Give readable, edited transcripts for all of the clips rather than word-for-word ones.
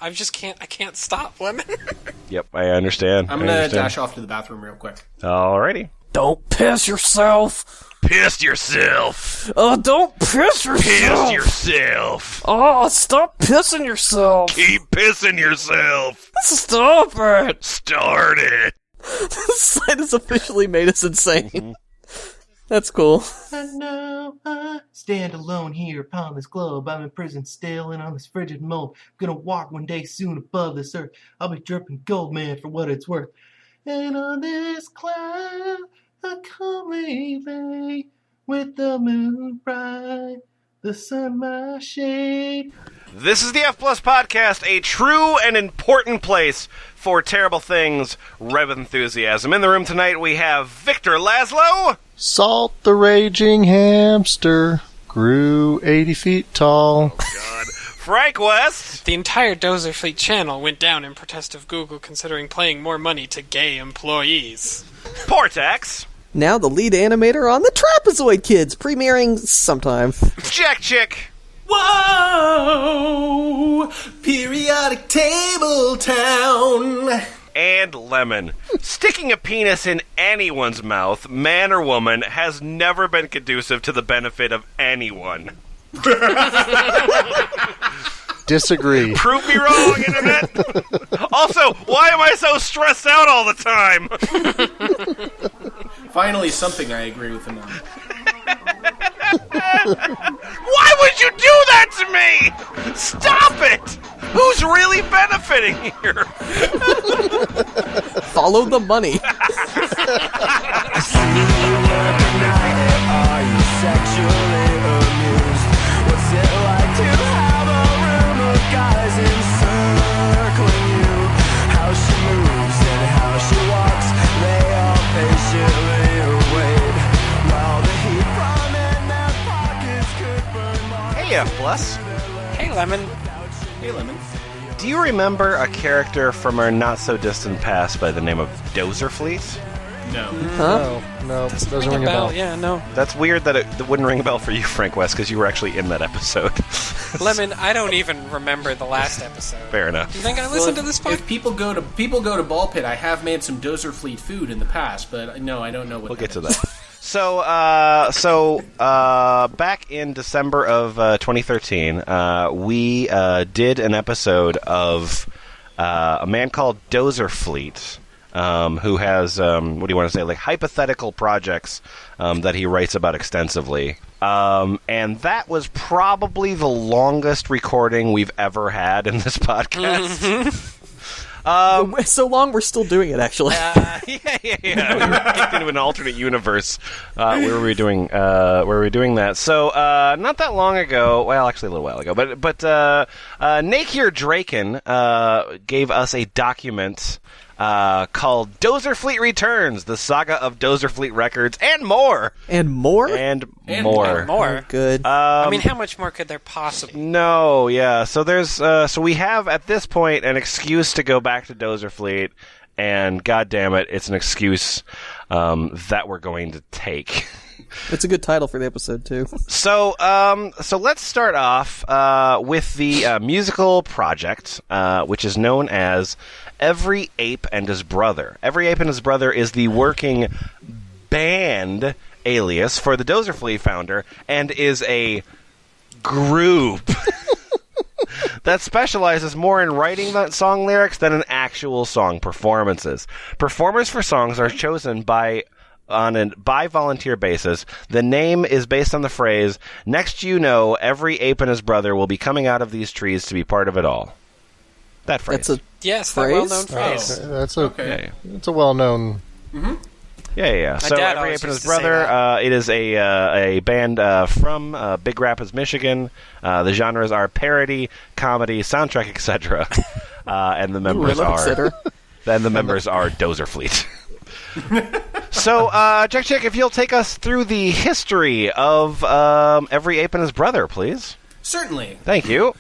I can't stop, Lemon. Yep, I understand. I'm going to dash off to the bathroom real quick. Alrighty. Don't piss yourself. Pissed yourself. Oh, don't piss yourself. Piss yourself. Oh, stop pissing yourself. Keep pissing yourself. Stop it. Start it. This site has officially made us insane. That's cool. I know I stand alone here upon this globe. I'm in prison still and on this frigid mold. I'm gonna walk one day soon above this earth. I'll be dripping gold, man, for what it's worth. And on this cloud, I come lay with the moon bright, the sun my shade. This is the F Plus Podcast, a true and important place for terrible things, rev enthusiasm. In the room tonight, we have Victor Laszlo. Salt the raging hamster grew 80 feet tall. Oh, God. Frank West. The entire Dozerfleet channel went down in protest of Google considering paying more money to gay employees. Portax. Now the lead animator on the Trapezoid Kids, premiering sometime. Jack Chick. Whoa! Periodic table town. And Lemon. Sticking a penis in anyone's mouth, man or woman, has never been conducive to the benefit of anyone. Disagree. Prove me wrong, Internet! Also, why am I so stressed out all the time? Finally, something I agree with him on. Why would you do that to me? Stop it! Who's really benefiting here? Follow the money. Are you sexually amused? What's it like to have a room of guys encircling you? How she moves and how she walks, they all patiently wait while the heat from in their pockets could burn more. Hey, F+. Hey, Lemon. Hey, Lemon. Do you remember a character from our not-so-distant past by the name of Dozerfleet? No. Huh? No, doesn't ring a bell. Yeah, no. That's weird that it wouldn't ring a bell for you, Frank West, because you were actually in that episode. Lemon, I don't even remember the last episode. Fair enough. Do you think I listened to this podcast? If people go to Ball Pit, I have made some Dozerfleet food in the past, but no, I don't know what. We'll get to that. So back in December of 2013, we did an episode of a man called Dozerfleet, who has, what do you want to say, like hypothetical projects that he writes about extensively. And that was probably the longest recording we've ever had in this podcast. Mm-hmm. So long, we're still doing it, actually. Yeah. We were kicked into an alternate universe where we were doing that. So not that long ago, well, actually a little while ago, but Nikaer Drekin gave us a document called Dozerfleet Returns, the saga of Dozerfleet records, and more. And more? And more. Oh, good. I mean, how much more could there possibly? No, yeah. So there's so we have at this point an excuse to go back to Dozerfleet, and god damn it, it's an excuse that we're going to take. It's a good title for the episode, too. So let's start off with the musical project, which is known as Every Ape and His Brother. Every Ape and His Brother is the working band alias for the Dozerfleet Founder, and is a group that specializes more in writing song lyrics than in actual song performances. Performers for songs are chosen by volunteer basis. The name is based on the phrase, "Next you know, every ape and his brother will be coming out of these trees to be part of it all." That phrase. That's a Yes, phrase? that well-known phrase. That's Okay. It's a well-known. Yeah. So dad Every always Ape and His used to say Brother, it is a band from Big Rapids, Michigan. The genres are parody, comedy, soundtrack, etc. And the members are Dozerfleet. So, Jack Chick, if you'll take us through the history of Every Ape and His Brother, please. Certainly. Thank you.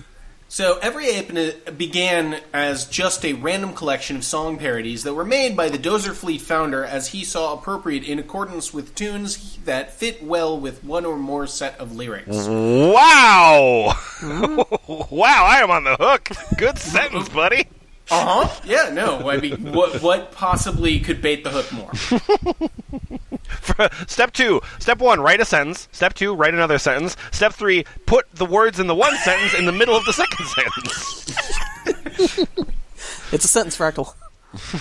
So Every Ape began as just a random collection of song parodies that were made by the Dozerfleet Founder as he saw appropriate in accordance with tunes that fit well with one or more set of lyrics. Wow! Wow, I am on the hook. Good sentence, buddy. Uh-huh. Yeah, no. I mean, what possibly could bait the hook more? Step 2. Step 1, write a sentence. Step 2, write another sentence. Step 3, put the words in the one sentence in the middle of the second sentence. It's a sentence fractal.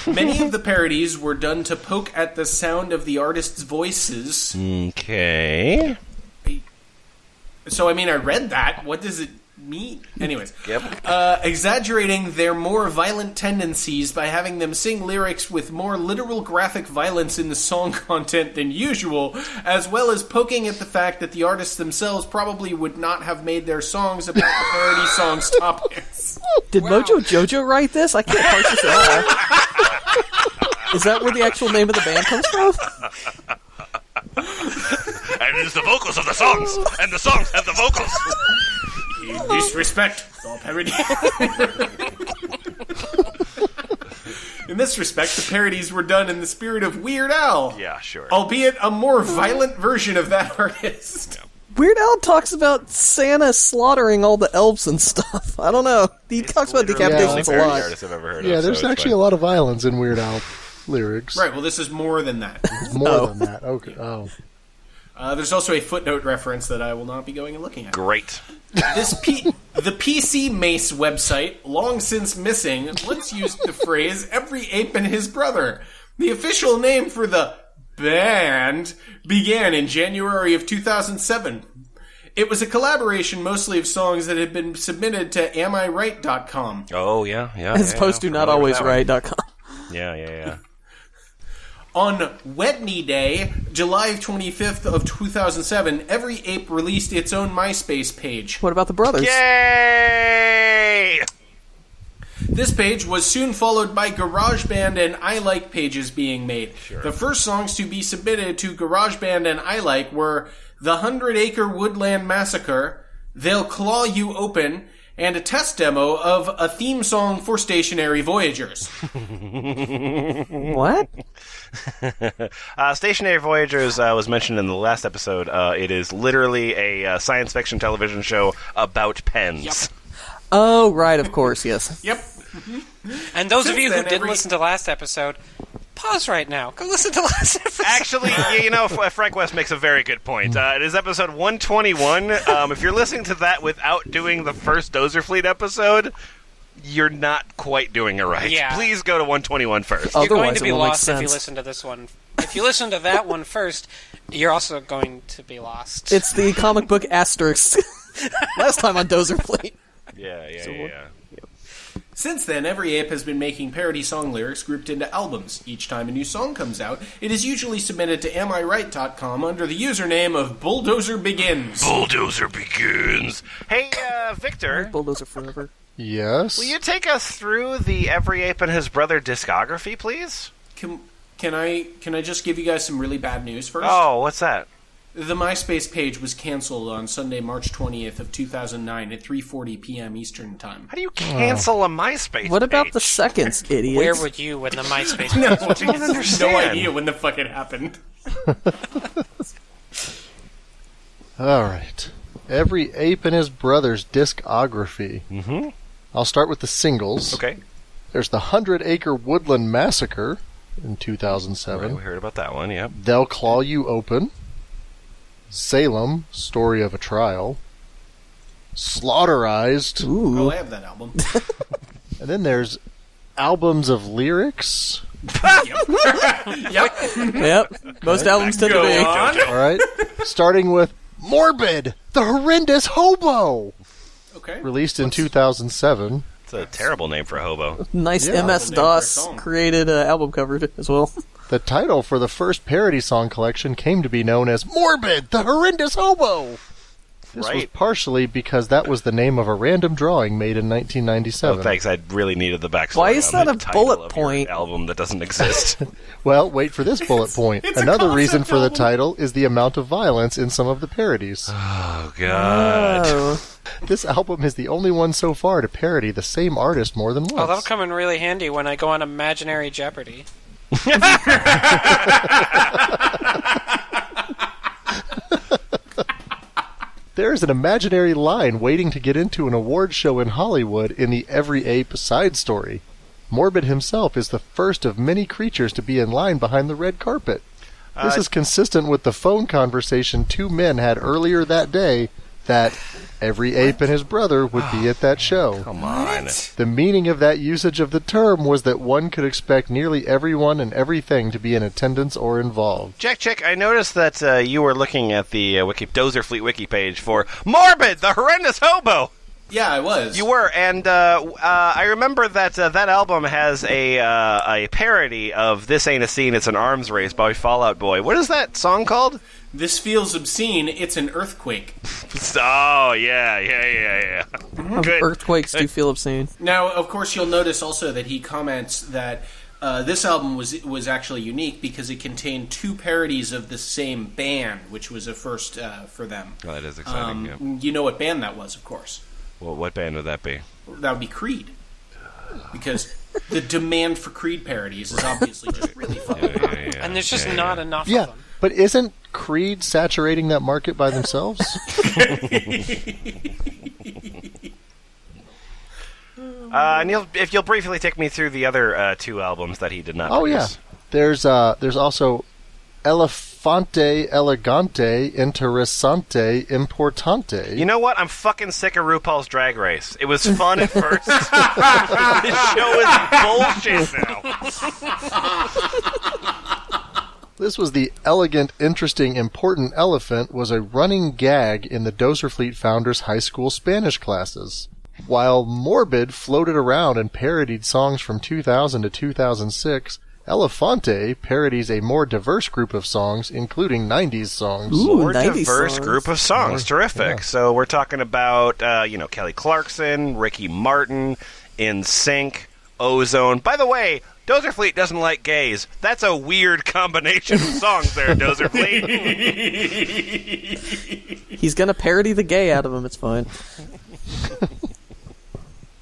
Many of the parodies were done to poke at the sound of the artists' voices. Okay. So, I mean, I read that. What does it mean? Anyways. Yep. Exaggerating their more violent tendencies by having them sing lyrics with more literal graphic violence in the song content than usual, as well as poking at the fact that the artists themselves probably would not have made their songs about the parody songs' topics. Did Mojo Jojo write this? I can't parse this at all. Is that where the actual name of the band comes from? And it is the vocals of the songs, and the songs have the vocals. You disrespect all parody. In this respect, the parodies were done in the spirit of Weird Al. Yeah, sure. Albeit a more violent version of that artist. Weird Al talks about Santa slaughtering all the elves and stuff. I don't know. He talks about decapitations a lot. Artist I've ever heard Yeah, of, there's so actually a lot of violence in Weird Al lyrics. Right, well, this is more than that. More than that. Okay. Oh. There's also a footnote reference that I will not be going and looking at. Great. The PC Mace website, long since missing, once used the phrase Every Ape and His Brother. The official name for the band began in January of 2007. It was a collaboration mostly of songs that had been submitted to amiright.com. Oh, yeah. As opposed to notalwaysright.com. Yeah. On Wednesday Day, July 25th of 2007, Every Ape released its own MySpace page. What about the brothers? Yay! This page was soon followed by GarageBand and iLike pages being made. Sure. The first songs to be submitted to GarageBand and iLike were The 100-Acre Woodland Massacre, They'll Claw You Open, and a test demo of a theme song for Stationary Voyagers. What? Stationary Voyagers was mentioned in the last episode. It is literally a science fiction television show about pens. Yep. Oh, right, of course, yes. Yep. And those Since of you who then, didn't listen to last episode, pause right now. Go listen to last episode. Actually, Frank West makes a very good point. It is episode 121. If you're listening to that without doing the first Dozerfleet episode, you're not quite doing it right. Yeah. Please go to 121 first. You're going Otherwise, to it be won't make lost if you sense. listen to this one. If you listen to that one first, you're also going to be lost. It's the comic book asterisk. Last time on Dozerfleet. Yeah. Since then, Every Ape has been making parody song lyrics grouped into albums. Each time a new song comes out, it is usually submitted to amiright.com under the username of Bulldozer Begins. Bulldozer Begins. Hey, Victor, Bulldozer forever. Yes. will you take us through the Every Ape and His Brother discography, please? Can I just give you guys some really bad news first? Oh, what's that? The MySpace page was canceled on Sunday, March 20th of 2009 at 3:40 p.m. Eastern Time. How do you cancel a MySpace What about page? the seconds, idiots? Where were you when the MySpace No, I don't understand. no idea when the fuck it happened. All right. Every Ape and His Brother's discography. Mm-hmm. I'll start with the singles. Okay. There's the 100-Acre Woodland Massacre in 2007. Right, we heard about that one, yep. They'll Claw You Open. Salem, Story of a Trial. Slaughterized. Ooh. Oh, I have that album. And then there's albums of lyrics. Yep. Yep. Most albums tend to Go be. on. All right. Starting with Morbid, the Horrendous Hobo. Okay. Released in 2007. It's a terrible name for a hobo. Nice Yeah. MS-DOS Name for a song. created album cover as well. The title for the first parody song collection came to be known as Morbid, the Horrendous Hobo. This was Right. partially because that was the name of a random drawing made in 1997. Oh, thanks. I really needed the backstory. Why is on that the a title bullet of your point? album that doesn't exist. Well, wait for this bullet point. it's a Another reason concept for the album. title is the amount of violence in some of the parodies. Oh, God. Oh. This album is the only one so far to parody the same artist more than once. Oh, that'll come in really handy when I go on Imaginary Jeopardy. There's an imaginary line waiting to get into an award show in Hollywood in the Every Ape side story. Morbid himself is the first of many creatures to be in line behind the red carpet. This is consistent with the phone conversation two men had earlier that day that every ape and his brother would be at that show. Come on. The meaning of that usage of the term was that one could expect nearly everyone and everything to be in attendance or involved. Jack Chick, I noticed that you were looking at the Dozerfleet wiki page for Morbid, the Horrendous Hobo. Yeah, I was. You were, and I remember that that album has a parody of "This Ain't a Scene, It's an Arms Race" by Fall Out Boy. What is that song called? This feels obscene. It's an earthquake. Oh yeah. Good. Earthquakes do feel obscene. Now, of course, you'll notice also that he comments that this album was actually unique because it contained two parodies of the same band, which was a first for them. Oh, that is exciting. Yeah. You know what band that was, of course. Well, what band would that be? That would be Creed. Because the demand for Creed parodies is obviously just really fucking high. And there's just not enough Yeah, of them. but isn't Creed saturating that market by themselves? Neil, if you'll briefly take me through the other two albums that he did not Oh yeah, produce. there's also Elefante Elegante Interessante Importante. You know what? I'm fucking sick of RuPaul's Drag Race. It was fun at first. This show is bullshit now. This was the elegant, interesting, important elephant was a running gag in the Dozerfleet Founder's high school Spanish classes. While Morbid floated around and parodied songs from 2000 to 2006, Elefante parodies a more diverse group of songs, including 90s songs. Ooh, More 90s diverse songs. group of songs. Terrific. Yeah. So we're talking about, Kelly Clarkson, Ricky Martin, In Sync, Ozone. By the way, Dozerfleet doesn't like gays. That's a weird combination of songs there, Dozerfleet. He's gonna parody the gay out of him, it's fine.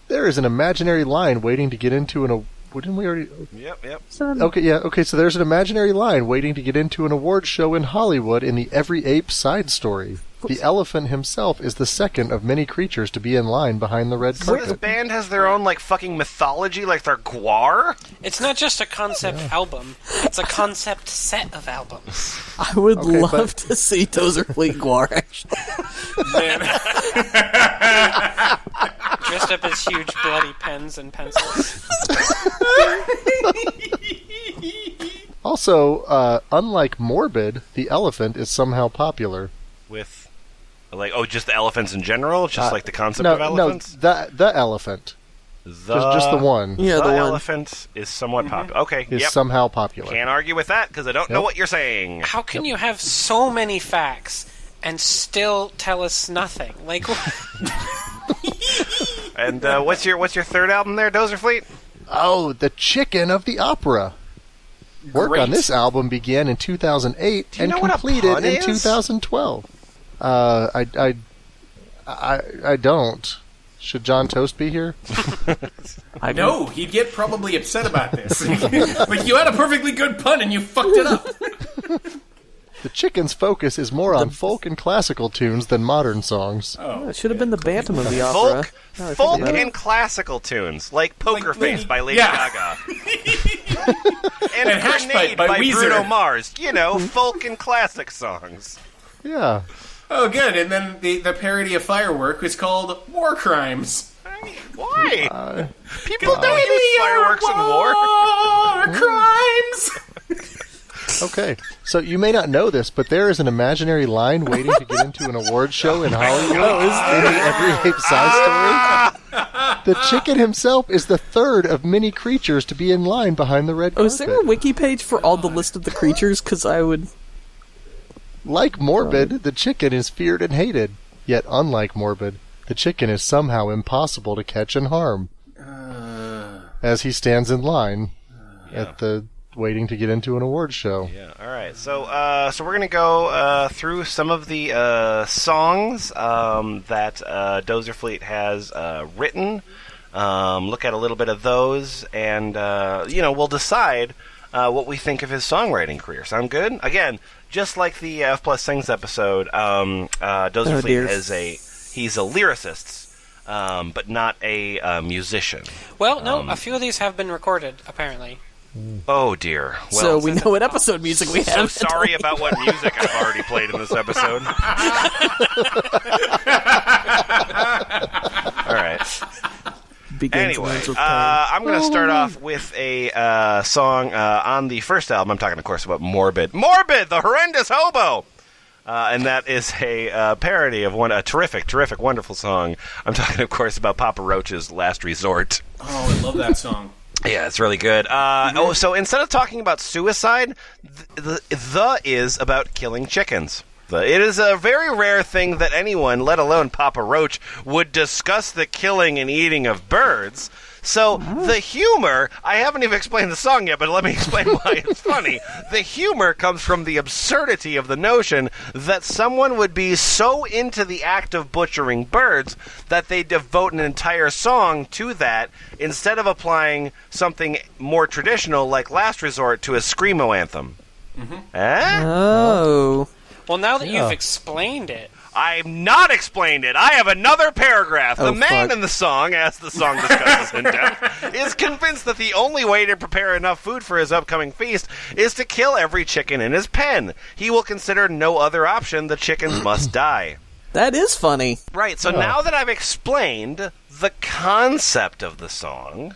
There is an imaginary line waiting to get into an... Didn't we already... Yep. Okay, so there's an imaginary line waiting to get into an award show in Hollywood in the Every Ape side story. The elephant himself is the second of many creatures to be in line behind the red So this carpet. band has their own, fucking mythology, like they're Gwar? It's not just a concept album. It's a concept set of albums. I would Okay, love but- to see Dozerfleet Guar, actually. Dressed up as huge bloody pens and pencils. Also, unlike Morbid, the elephant is somehow popular. With, just the elephants in general? Just the concept of elephants? No, the elephant. Just the one Yeah, the one. elephant is somewhat popular. Okay, is yep. somehow popular. Can't argue with that, because I don't know Yep. what you're saying. How can you have so many facts and still tell us nothing? And what's your third album there, Dozerfleet? Oh, the chicken of the opera. Work Great. on this album began in 2008 Do you and know what a completed pun in is? 2012. I don't. Should John Toast be here? No, he'd get probably upset about this. You had a perfectly good pun and you fucked it up. The chicken's focus is more on folk and classical tunes than modern songs. Oh, It should have been the Bantam of the opera. Folk about it. and classical tunes, like Poker Like Face Lady- by Lady yeah. Gaga. and And Hash Grenade Pipe by Weezer. Bruno Mars. Folk and classic songs. Yeah. Oh, good. And then the parody of Firework is called War Crimes. Why? People don't use fireworks in war. Crimes! Okay. So you may not know this, but there is an imaginary line waiting to get into an award show in Hollywood in the Every Ape side story. The chicken himself is the third of many creatures to be in line behind the red Oh, carpet. is there a wiki page for all the list of the creatures? Because I would... Like Morbid, the chicken is feared and hated. Yet, unlike Morbid, the chicken is somehow impossible to catch and harm. As he stands in line waiting to get into an awards show. Yeah. All right. So we're gonna go through some of the songs that Dozerfleet has written. Look at a little bit of those, and we'll decide what we think of his songwriting career. Sound good? Again, just like the F Plus Sings episode, Dozerfleet he's a lyricist, but not a musician. Well, no, a few of these have been recorded, apparently. Oh, dear. Well, so we know what episode music we have. So sorry about what music I've already played in this episode. All right. Anyway, I'm going to start off with a song on the first album. I'm talking, of course, about Morbid. Morbid, the Horrendous Hobo! And that is a parody of a terrific, wonderful song. I'm talking, of course, about Papa Roach's Last Resort. Oh, I love that song. Yeah, it's really good. So instead of talking about suicide, the is about killing chickens. It is a very rare thing that anyone, let alone Papa Roach, would discuss the killing and eating of birds. So the humor, I haven't even explained the song yet, but let me explain why it's funny. The humor comes from the absurdity of the notion that someone would be so into the act of butchering birds that they devote an entire song to that instead of applying something more traditional like Last Resort to a screamo anthem. Oh. Well, now that you've explained it. I've not explained it. I have another paragraph. The man in the song, as the song discusses in depth, is convinced that the only way to prepare enough food for his upcoming feast is to kill every chicken in his pen. He will consider no other option. The chickens must die. That is funny. Right, so now that I've explained the concept of the song,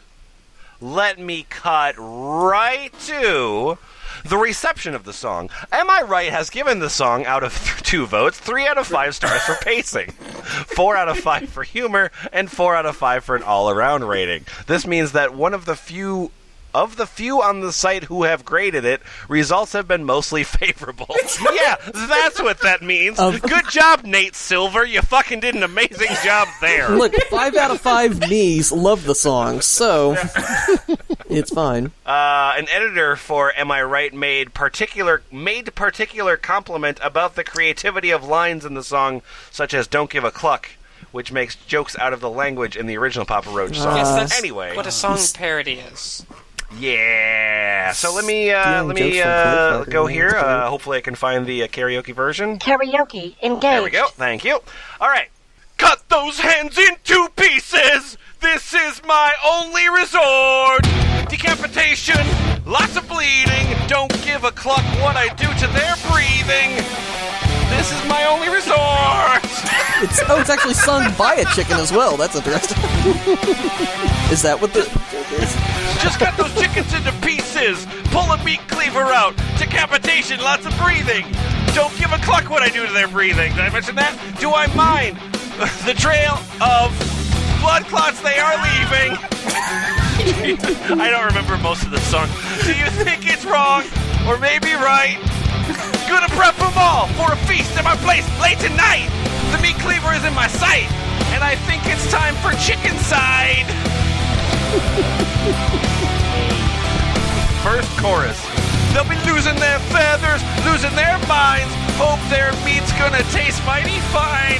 let me cut right to the reception of the song. Am I Right has given the song out of 2 votes, 3 out of 5 stars for pacing, 4 out of 5 for humor, and 4 out of 5 for an all-around rating. This means that one of the few on the site who have graded it, results have been mostly favorable. Yeah, that's what that means. Good job, Nate Silver. You fucking did an amazing job there. Look, 5 out of 5 me's love the song, so it's fine. An editor for Am I Right made particular compliment about the creativity of lines in the song, such as "Don't give a cluck," which makes jokes out of the language in the original Papa Roach song. Yes, that's anyway, what a song parody is. Yeah. So let me go here. Hopefully I can find the karaoke version. Karaoke, engaged. There we go. Thank you. All right. Cut those hands in 2 pieces. This is my only resort. Decapitation, lots of bleeding. Don't give a cluck what I do to their breathing. This is my only resort. It's actually sung by a chicken as well. That's interesting. Is that what the joke is? Just cut those chickens into pieces. Pull a meat cleaver out. Decapitation, lots of breathing. Don't give a cluck what I do to their breathing. Did I mention that? Do I mind the trail of blood clots they are leaving? I don't remember most of the song. Do you think it's wrong? Or maybe right? Gonna prep them all for a feast at my place late tonight. The meat cleaver is in my sight, and I think it's time for chicken side. First chorus. They'll be losing their feathers, losing their minds. Hope their meat's gonna taste mighty fine.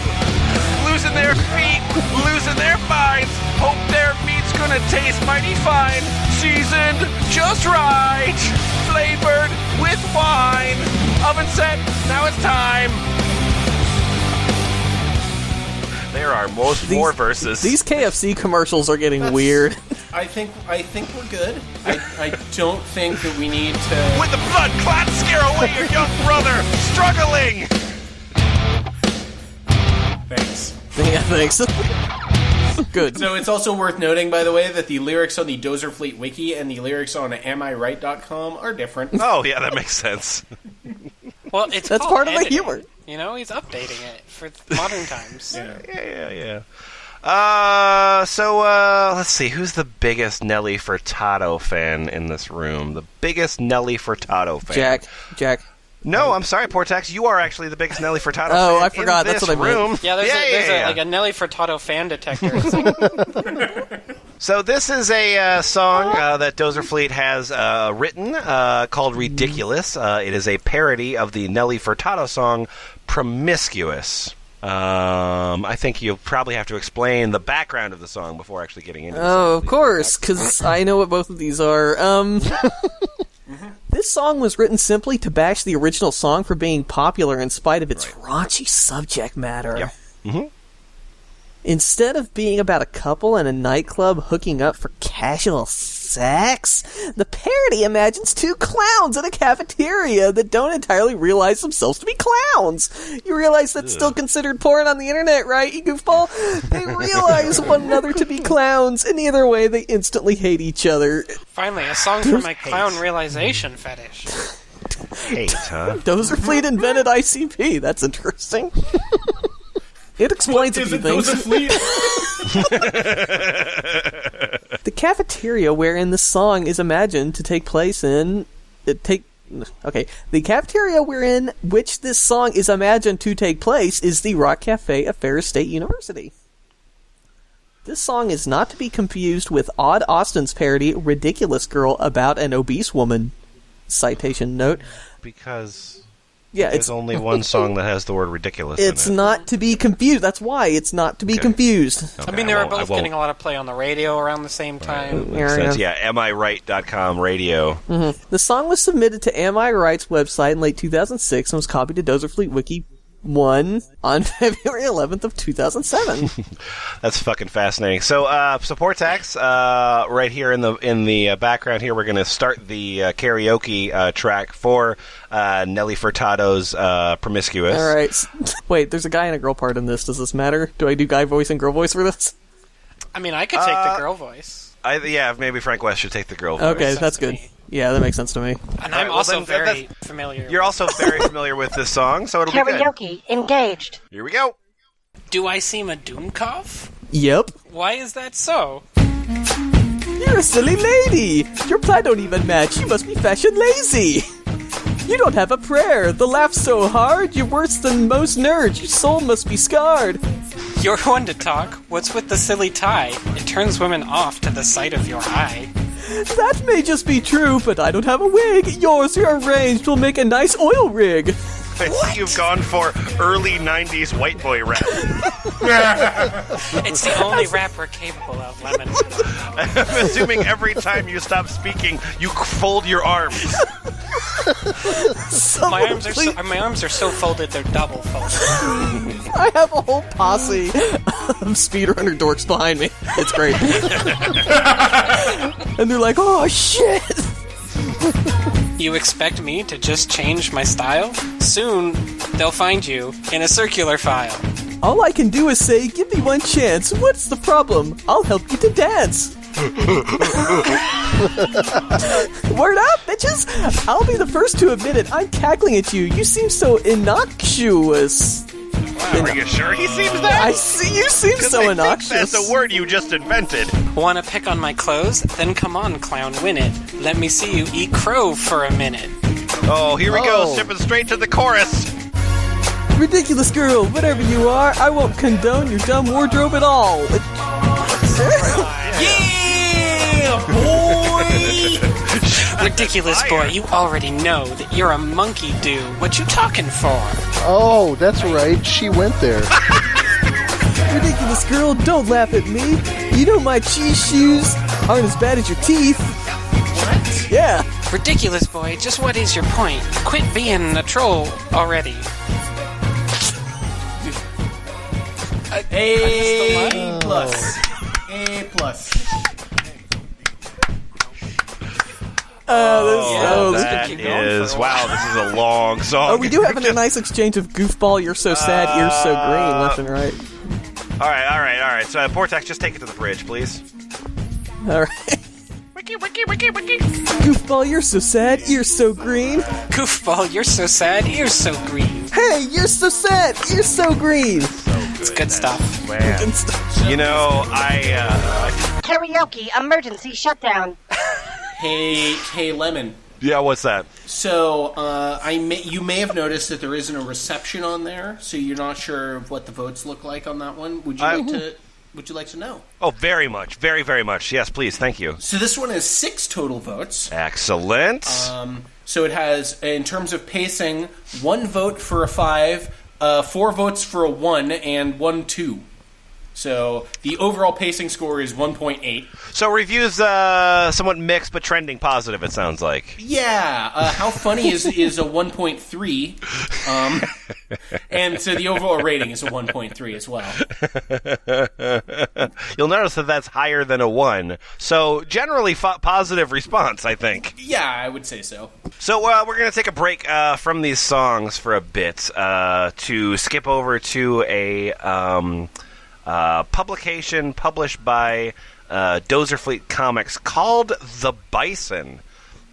Losing their feet, losing their minds. Hope their meat's gonna taste mighty fine. Seasoned just right. Flavored with wine. Oven set, now it's time. There are more verses. These KFC commercials are getting weird. I think we're good. I don't think that we need to... With the blood clot, scare away your young brother, struggling! Thanks. Yeah, thanks. Good. So it's also worth noting, by the way, that the lyrics on the Dozerfleet wiki and the lyrics on AmIRight.com are different. Oh, yeah, that makes sense. Well, That's part of the humor. You know, he's updating it for modern times. Yeah. So let's see. Who's the biggest Nelly Furtado fan in this room? The biggest Nelly Furtado fan. Jack. No, I'm sorry, Portax. You are actually the biggest Nelly Furtado fan. Oh, I forgot. In That's this what I meant. room. Yeah, there's a Nelly Furtado fan detector. So this is a song that Dozerfleet has written called Ridiculous. It is a parody of the Nelly Furtado song Promiscuous. I think you'll probably have to explain the background of the song before actually getting into it. Oh, of course, because I know what both of these are. This song was written simply to bash the original song for being popular in spite of its raunchy subject matter. Yep. Mm-hmm. Instead of being about a couple in a nightclub hooking up for casual sex, the parody imagines two clowns in a cafeteria that don't entirely realize themselves to be clowns. You realize that's still considered porn on the internet, right, you goofball? They realize one another to be clowns, and either way, they instantly hate each other. Finally, a song for my clown realization fetish. Hate, huh? Dozerfleet invented ICP. That's interesting. It explains a few things. The cafeteria wherein this song is imagined to take place in... The cafeteria wherein which this song is imagined to take place is the Rock Cafe at Ferris State University. This song is not to be confused with Odd Austin's parody Ridiculous Girl about an obese woman. Citation note. Because... Yeah, there's only one song that has the word ridiculous It's in it. not to be confused. That's why it's not to be confused. Okay, I mean, they were both getting a lot of play on the radio around the same time. Yeah, amiright.com radio. Mm-hmm. The song was submitted to Am I Right's website in late 2006 and was copied to Dozerfleet Wiki 1 on February 11th of 2007. That's fucking fascinating. So, Portax, right here in the background here, we're going to start the karaoke track for Nelly Furtado's Promiscuous. All right. Wait, there's a guy and a girl part in this. Does this matter? Do I do guy voice and girl voice for this? I mean, I could take the girl voice. Yeah, maybe Frank West should take the girl voice. Okay, that's good. Yeah, that makes sense to me. And I'm also very familiar. You're also very familiar with this song, so it'll be good. Karaoke engaged. Here we go. Do I seem a Doomkopf? Yep. Why is that so? You're a silly lady. Your pie don't even match. You must be fashion lazy. You don't have a prayer. The laugh's so hard, you're worse than most nerds. Your soul must be scarred. You're one to talk. What's with the silly tie? It turns women off to the sight of your eye. That may just be true, but I don't have a wig. Yours arranged will make a nice oil rig. I see you've gone for early 90s white boy rap. It's the only rap we're capable of, Lemon. I'm assuming every time you stop speaking, you fold your arms. My arms are so folded they're double folded. I have a whole posse of speedrunner dorks behind me. It's great. And they're like, oh shit! You expect me to just change my style? Soon, they'll find you in a circular file. All I can do is say, give me one chance. What's the problem? I'll help you to dance. Word up, bitches! I'll be the first to admit it. I'm cackling at you. You seem so innocuous. Wow, are you sure he seems that? I see you seem so innocuous. That's a word you just invented. Wanna pick on my clothes? Then come on, clown, win it. Let me see you eat crow for a minute. Oh, here we go, skipping straight to the chorus. Ridiculous girl, whatever you are, I won't condone your dumb wardrobe at all. Yeah, boy! Ridiculous boy, you already know that you're a monkey do. What you talking for? Oh, that's right. She went there. Ridiculous girl, don't laugh at me. You know my cheese shoes aren't as bad as your teeth. What? Yeah. Ridiculous boy, just what is your point? Quit being a troll already. A plus. A plus. That is wow. This is a long song. Oh, we do have a nice exchange of goofball. You're so sad. Ears so green. Left and right. All right. So, Portax, just take it to the bridge, please. All right. Wiki. Goofball, you're so sad. Ears so green. Goofball, you're so sad. Ears so green. Hey, you're so sad. Ears so green. It's good stuff. Man. Good stuff. You know, I Karaoke emergency shutdown. Hey, Lemon. Yeah, what's that? So you may have noticed that there isn't a reception on there, so you're not sure of what the votes look like on that one. Would you like to know? Oh, very much. Very, very much. Yes, please. Thank you. So this one has 6 total votes. Excellent. So it has, in terms of pacing, 1 vote for a 5, 4 votes for a 1, and 1 2. So the overall pacing score is 1.8. So reviews somewhat mixed, but trending positive, it sounds like. Yeah. How funny is a 1.3. And so the overall rating is a 1.3 as well. You'll notice that that's higher than a 1. So generally positive response, I think. Yeah, I would say so. So we're going to take a break from these songs for a bit to skip over to a publication published by Dozerfleet Comics called The Bison.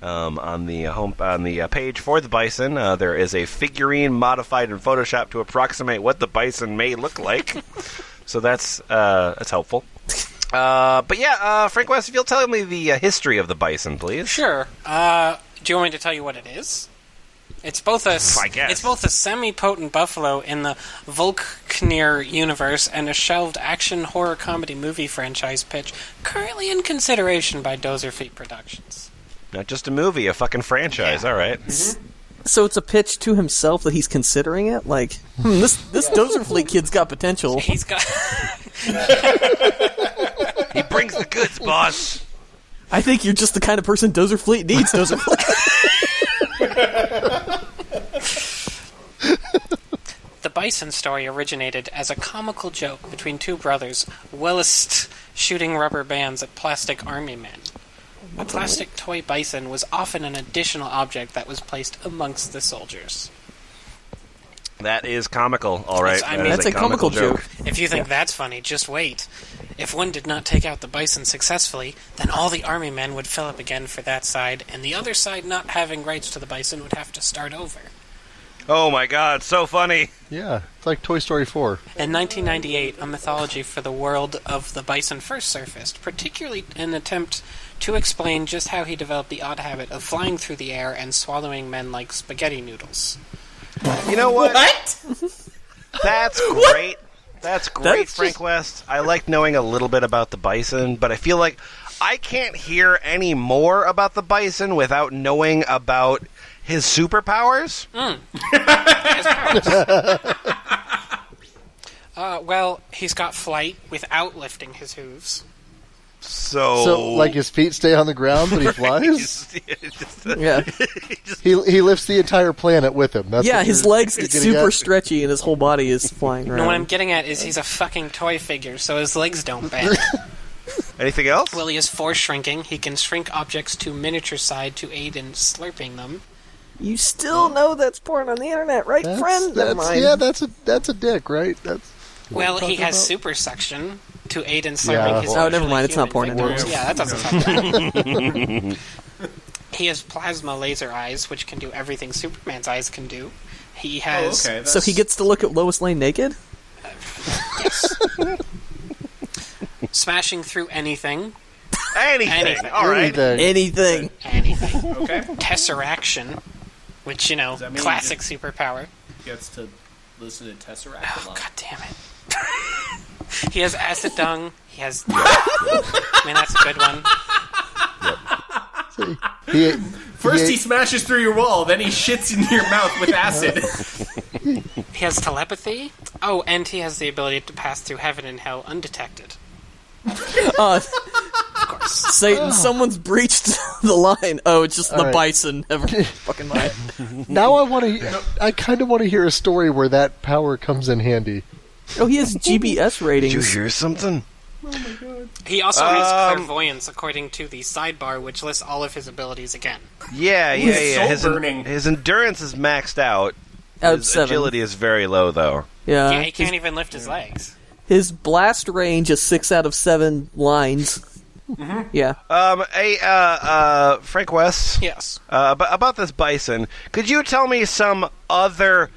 On the page for the Bison, there is a figurine modified in Photoshop to approximate what the Bison may look like. So that's helpful. But yeah, Frank West, if you'll tell me the history of the Bison, please. Sure. Do you want me to tell you what it is? It's both a semi-potent buffalo in the Volknir universe and a shelved action horror comedy movie franchise pitch currently in consideration by Dozerfleet Productions. Not just a movie, a fucking franchise. Yeah. All right. Mm-hmm. So it's a pitch to himself that he's considering it? Like, this Dozerfleet kid's got potential. He's got... He brings the goods, boss. I think you're just the kind of person Dozerfleet needs, Dozerfleet. The Bison story originated as a comical joke between 2 brothers, whilst shooting rubber bands at plastic army men. A plastic toy bison was often an additional object that was placed amongst the soldiers. That is comical, all right. That's a comical joke. If you think that's funny, just wait. If one did not take out the bison successfully, then all the army men would fill up again for that side, and the other side not having rights to the bison would have to start over. Oh my god, so funny. Yeah, it's like Toy Story 4. In 1998, a mythology for the world of the bison first surfaced, particularly in an attempt to explain just how he developed the odd habit of flying through the air and swallowing men like spaghetti noodles. You know what? What? That's great. That's great, Frank West. I like knowing a little bit about the bison, but I feel like I can't hear any more about the bison without knowing about his superpowers. Well, he's got flight without lifting his hooves. So like his feet stay on the ground, but he flies? Yeah. He lifts the entire planet with him. That's his legs get super stretchy and his whole body is flying around. No, what I'm getting at is he's a fucking toy figure, so his legs don't bend. Anything else? Well, he is force shrinking. He can shrink objects to miniature side to aid in slurping them. You still know that's porn on the internet, right, friend? That's a dick, right? Well, he has super suction to aid in slurping his... Oh, never mind, it's not porn anymore. Yeah, that doesn't sound bad. He has plasma laser eyes, which can do everything Superman's eyes can do. He has... Oh, okay, So he gets to look at Lois Lane naked? Yes. Smashing through anything. Anything. All right. Anything. Okay. Tesseraction, which, classic superpower. Gets to listen to Tesseract a lot. God damn it. He has acid dung. He has... I mean, that's a good one. First he smashes through your wall, then he shits in your mouth with acid. He has telepathy. Oh, and he has the ability to pass through heaven and hell undetected. Of course. Satan, someone's breached the line. Oh, it's just the bison. Never fucking mind. Now I kind of want to hear a story where that power comes in handy. Oh, he has GBS ratings. Did you hear something? Oh my god. He also has clairvoyance, according to the sidebar, which lists all of his abilities again. Yeah. His endurance is maxed out. His agility is very low, though. Yeah, he can't even lift his legs. His blast range is 6 out of 7 lines. Mm-hmm. Yeah. Frank West? Yes. About this bison, could you tell me some other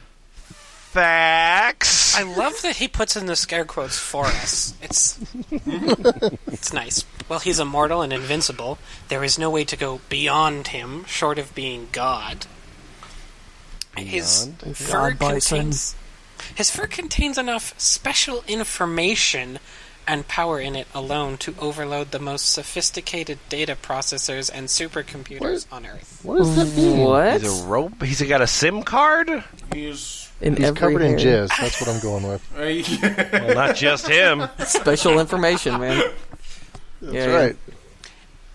facts. I love that he puts in the scare quotes for us. It's nice. Well, he's immortal and invincible. There is no way to go beyond him, short of being God. His fur contains enough special information and power in it alone to overload the most sophisticated data processors and supercomputers on Earth. What does that mean? What? He's a rope. He's got a SIM card. He's He's covered in jizz. That's what I'm going with. Well, not just him. Special information, man. That's right.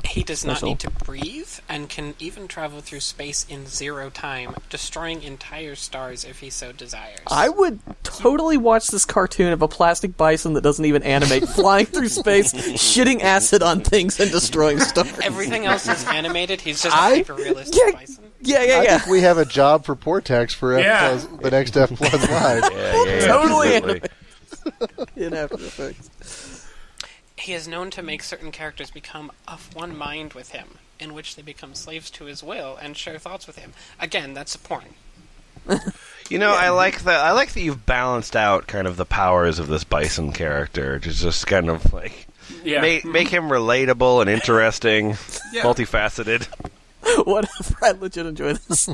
He does not need to breathe and can even travel through space in 0 time, destroying entire stars if he so desires. I would totally watch this cartoon of a plastic bison that doesn't even animate, flying through space, shitting acid on things and destroying stars. Everything else is animated. He's just a hyper-realistic bison. Yeah. I think we have a job for Portax for the next F Plus Live. Totally animated. In After Effects. He is known to make certain characters become of one mind with him, in which they become slaves to his will and share thoughts with him. Again, that's a porn. You know, I like that. I like that you've balanced out kind of the powers of this bison character to just kind of like make him relatable and interesting, multifaceted. Whatever, I legit enjoy this.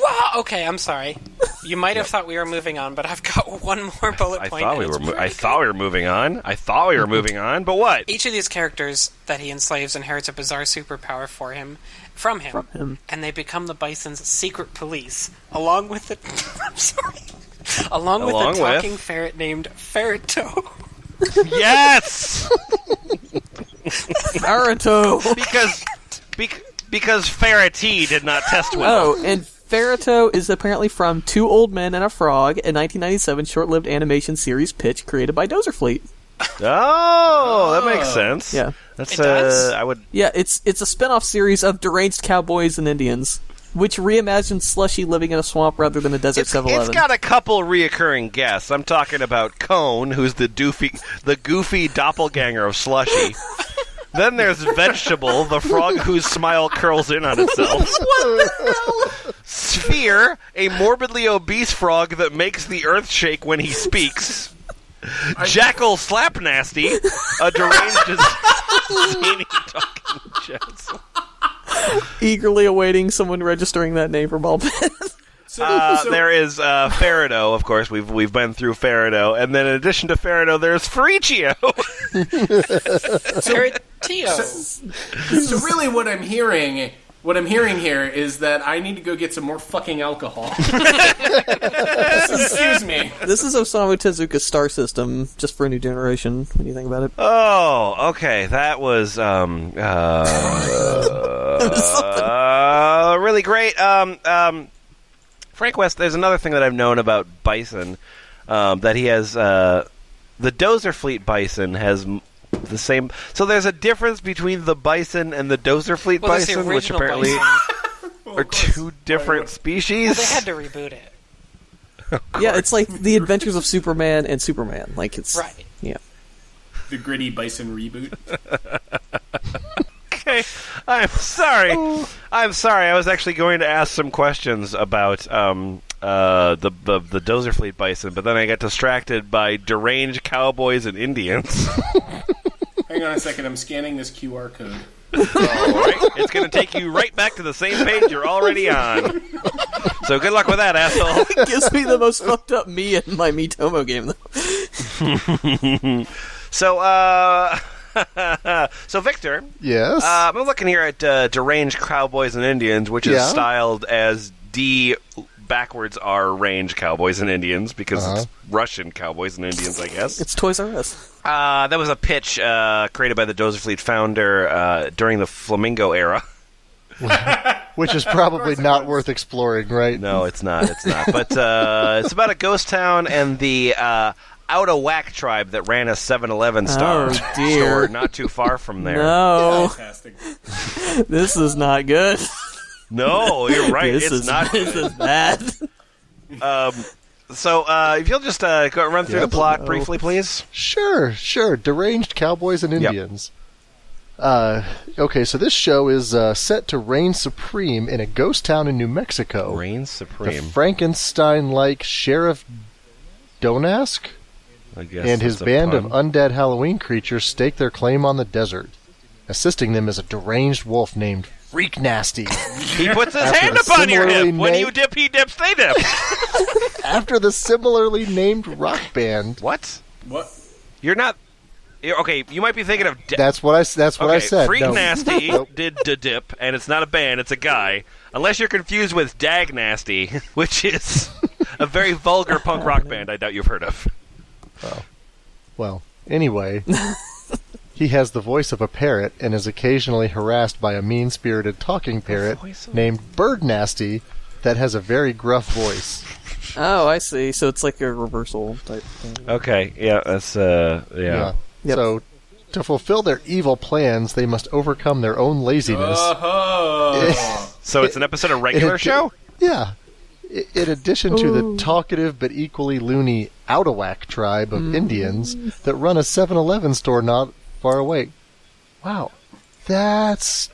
Wow. Okay, I'm sorry. You might have thought we were moving on, but I've got one more bullet point. I thought we were moving on. But what? Each of these characters that he enslaves inherits a bizarre superpower from him, and they become the bison's secret police, along with the talking ferret named Furtado. Yes. Furtado. Because Ferretti did not test well. Oh, and Furtado is apparently from Two Old Men and a Frog, a 1997 short-lived animation series pitch created by Dozerfleet. Oh, that makes sense. Yeah, that's I would. Yeah, it's a spin-off series of Deranged Cowboys and Indians, which reimagines Slushy living in a swamp rather than a desert 7-Eleven. It's got a couple reoccurring guests. I'm talking about Cone, who's the goofy doppelganger of Slushy. Then there's Vegetable, the frog whose smile curls in on itself. What the hell? Sphere, a morbidly obese frog that makes the earth shake when he speaks. Jackal Slapnasty, a deranged zany talking jazz. Eagerly awaiting someone registering that name for Ballpen. There is Furtado, of course. We've been through Furtado, and then in addition to Furtado, there's Ferruccio. So really, what I'm hearing here is that I need to go get some more fucking alcohol. Excuse me. This is Osamu Tezuka's star system, just for a new generation. When you think about it. Oh, okay. That was really great. Frank West, there's another thing that I've known about Bison, that he has, the Dozerfleet Bison has the same, so there's a difference between the Bison and the Dozerfleet Bison, which apparently are two different species. Well, they had to reboot it. Yeah, it's like the Adventures of Superman and Superman. Like, it's... Right. Yeah. The gritty Bison reboot. Okay, I'm sorry. I was actually going to ask some questions about the Dozerfleet Bison, but then I got distracted by deranged cowboys and Indians. Hang on a second, I'm scanning this QR code. All right. It's going to take you right back to the same page you're already on. So good luck with that, asshole. It gives me the most fucked up me in my Miitomo game, though. So Victor, yes, I'm looking here at deranged cowboys and Indians, which is styled as D backwards R range cowboys and Indians because it's Russian cowboys and Indians, I guess. It's Toys R Us. That was a pitch created by the Dozerfleet Founder during the Flamingo era. Which is probably not worth exploring, right? No, it's not. But it's about a ghost town and the Out of Whack tribe that ran a 7-Eleven store not too far from there. No. Fantastic. This is not good. No, you're right. This is bad. So, if you'll just go run through the plot briefly, please. Sure. Deranged Cowboys and Indians. Okay, so this show is set to reign supreme in a ghost town in New Mexico. Reign The supreme. Frankenstein-like Sheriff Donask I guess and his that's a band of pun. undead Halloween creatures stake their claim on the desert. Assisting them is a deranged wolf named Freak Nasty. He puts his After hand a upon your similarly hip. When na- you dip, he dips, they dip. After the similarly named rock band. What? What? You're not... Okay, you might be thinking of... That's what I said. Freak No. Nasty Nope. did dip, and it's not a band, it's a guy. Unless you're confused with Dag Nasty, which is a very vulgar punk rock band I doubt you've heard of. Well, anyway, he has the voice of a parrot and is occasionally harassed by a mean-spirited talking parrot named Bird Nasty that has a very gruff voice. Oh, I see. So it's like a reversal type thing. Okay, yeah, that's, yeah. Yep. So, to fulfill their evil plans, they must overcome their own laziness. Oh. So it's an episode of regular show? Yeah. In addition to the talkative but equally loony Outawak tribe of Indians that run a 7-Eleven store not far away. Wow. That's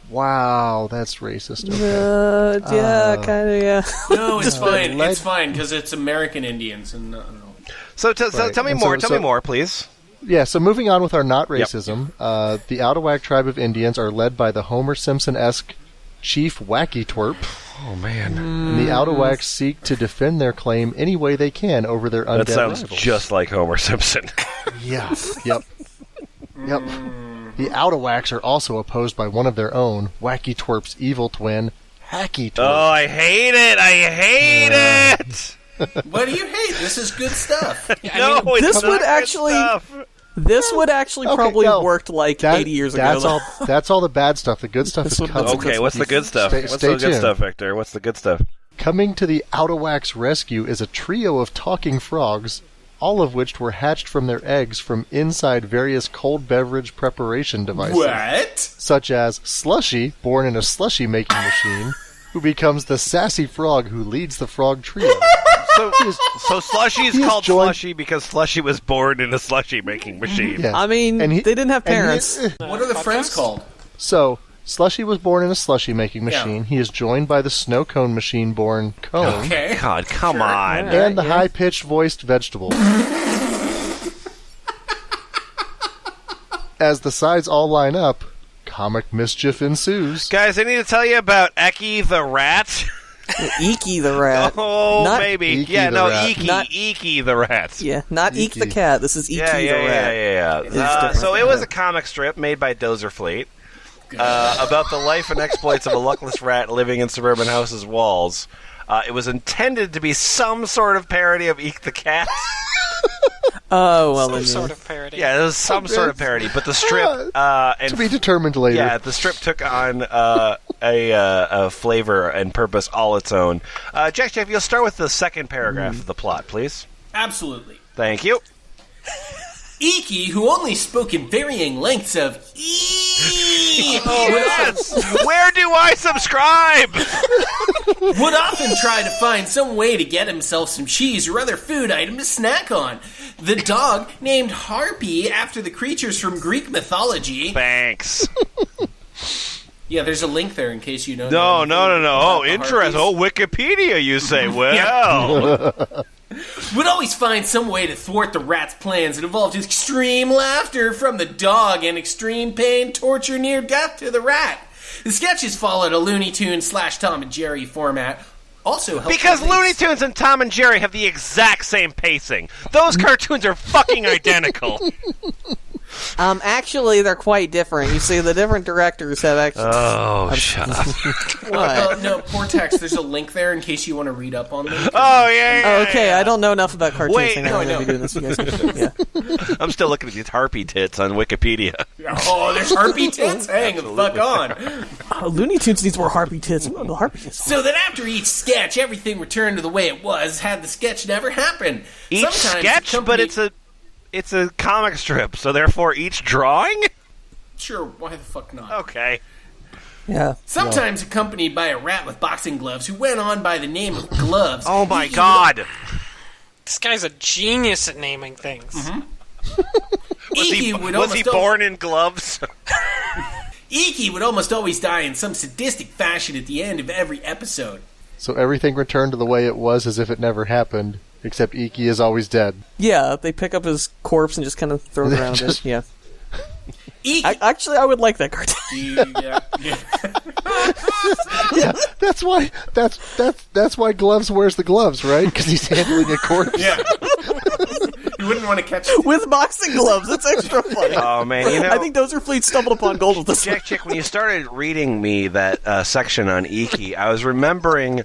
racist. Okay. Yeah, kind of, yeah. No, it's fine. It's fine because it's American Indians, and I don't know. So tell me And more. so- Tell me more, please. Yeah, so moving on with our not racism, the Outawak tribe of Indians are led by the Homer Simpson-esque Chief Wacky Twerp. Oh, man. And the Outawaks seek to defend their claim any way they can over their undead That sounds rivals. just like Homer Simpson. Yeah, yep. The Outawaks are also opposed by one of their own, Wacky Twerp's evil twin, Hacky Twerp. Oh, I hate it! I hate it! What do you hate? This is good stuff. No, it's this not would good actually- stuff. This would actually Okay, probably no. worked like That- 80 years that's ago. all. That's all the bad stuff. The good stuff is This one- coming. Okay, what's the good stuff? Stay What's the good tuned. stuff, Victor? What's the good stuff? Coming to the Outawaks' rescue is a trio of talking frogs, all of which were hatched from their eggs from inside various cold beverage preparation devices. What? Such as Slushy, born in a slushy making machine, who becomes the sassy frog who leads the frog trio. So Slushy is he is called joined- Slushy because Slushy was born in a slushy making machine. Yeah. I mean, And he- they didn't have and he- parents. What are the friends called? So, Slushy was born in a slushy making Yeah. machine. He is joined by the snow cone machine born Cone. Okay. God, come Sure. on. And the high-pitched voiced vegetable. As the sides all line up, comic mischief ensues. Guys, I need to tell you about Eki the rat. Iki the rat. Oh, Not- baby. Eki Yeah, the no, rat. Eki. Not- Eki the rat. Yeah, not Eek the Iki. cat. This is Iki Yeah, the yeah, rat. yeah. different. So it was a comic strip made by Dozerfleet about the life and exploits of a luckless rat living in suburban houses' walls. It was intended to be some sort of parody of Eek the cat. Oh, well, Some then, sort of parody. Yeah, it was some sort of parody, but the strip and To be determined later. yeah, the strip took on a flavor and purpose all its own. Jeff, you'll start with the second paragraph of the plot, please. Absolutely. Thank you. Iki, who only spoke in varying lengths of E, Yes! Where do I subscribe? would often try to find some way to get himself some cheese or other food item to snack on. The dog, named Harpy after the creatures from Greek mythology. Thanks. Yeah, there's a link there in case you don't No. know. Oh, interesting. Oh, Wikipedia, you say. Well. Would always find some way to thwart the rat's plans. It involved extreme laughter from the dog and extreme pain, torture, near death to the rat. The sketches followed a Looney Tunes / Tom and Jerry format. Also helped Because release- Looney Tunes and Tom and Jerry have the exact same pacing. Those cartoons are fucking identical. actually, they're quite different. You see, the different directors have actually. Oh, shut up. no, poor text. There's a link there in case you want to read up on them. Oh, yeah. Okay, I don't know enough about cartoons. Wait, I know I'm going to be doing this. You guys can, yeah. I'm still looking at these harpy tits on Wikipedia. Oh, there's harpy tits? Hang the fuck on. Oh, Looney Tunes needs more harpy tits. The harpy tits. So that after each sketch, everything returned to the way it was, had the sketch never happened. Each Sometimes the sketch, company- but it's a comic strip, so therefore each drawing? Sure, why the fuck not? Okay. Yeah. Sometimes accompanied by a rat with boxing gloves who went on by the name of Gloves. Oh my He- god. This guy's a genius at naming things. Was he born in gloves? Iki would almost always die in some sadistic fashion at the end of every episode. So everything returned to the way it was as if it never happened, except Iki is always dead. Yeah, they pick up his corpse and just kind of throw it around it. Yeah. Iki. Actually, I would like that cartoon. Yeah, that's why Gloves wears the gloves, right? Because he's handling a corpse. Yeah. You wouldn't want to catch it. With boxing gloves. It's extra funny. Oh, man, I think Dozerfleet stumbled upon gold with this. Jack Chick, when you started reading me that section on Iki, I was remembering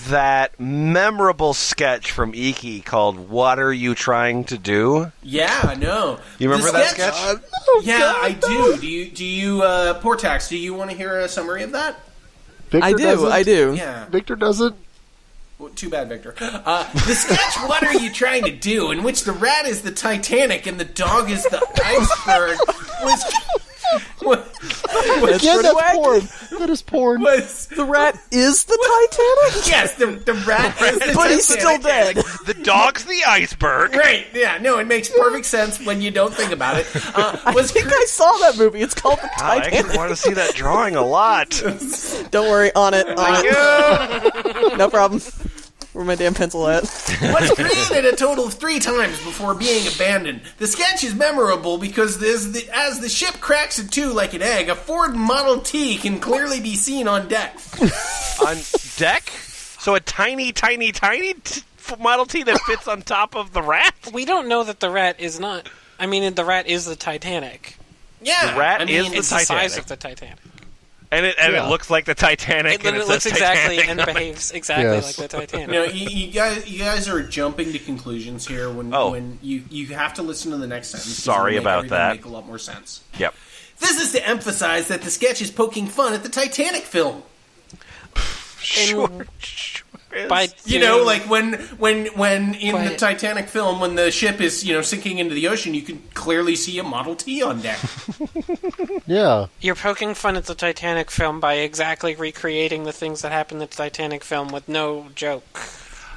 that memorable sketch from Iki called "What Are You Trying to Do?" Yeah, I know. You remember that sketch? I do. Do you, Portax, do you want to hear a summary of that? Victor I do. Yeah. Victor doesn't. Well, too bad, Victor. The sketch "What Are You Trying to Do?" in which the rat is the Titanic and the dog is the iceberg That is porn. The rat is the Titanic? Yes, the rat is the Titanic. But he's still dead. The dog's the iceberg. Right, yeah, no, it makes perfect sense when you don't think about it. I think I saw that movie. It's called The I Titanic. actually want to see that drawing a lot. Don't worry, on it. No problem. Where my damn pencil at? Was created a total of 3 times before being abandoned. The sketch is memorable because as the ship cracks in two like an egg, a Ford Model T can clearly be seen on deck. On deck? So a tiny Model T that fits on top of the rat? We don't know that the rat is not... I mean, the rat is the Titanic. Yeah. The rat is it's the the Titanic. size of the Titanic. And it looks like the Titanic. It looks exactly and behaves exactly like the Titanic. You know, you guys are jumping to conclusions here when you have to listen to the next sentence. Sorry about that. Make a lot more sense. Yep. This is to emphasize that the sketch is poking fun at the Titanic film. Sure. Like when in the Titanic film, when the ship is sinking into the ocean, you can clearly see a Model T on deck. Yeah. You're poking fun at the Titanic film by exactly recreating the things that happened in the Titanic film with no joke.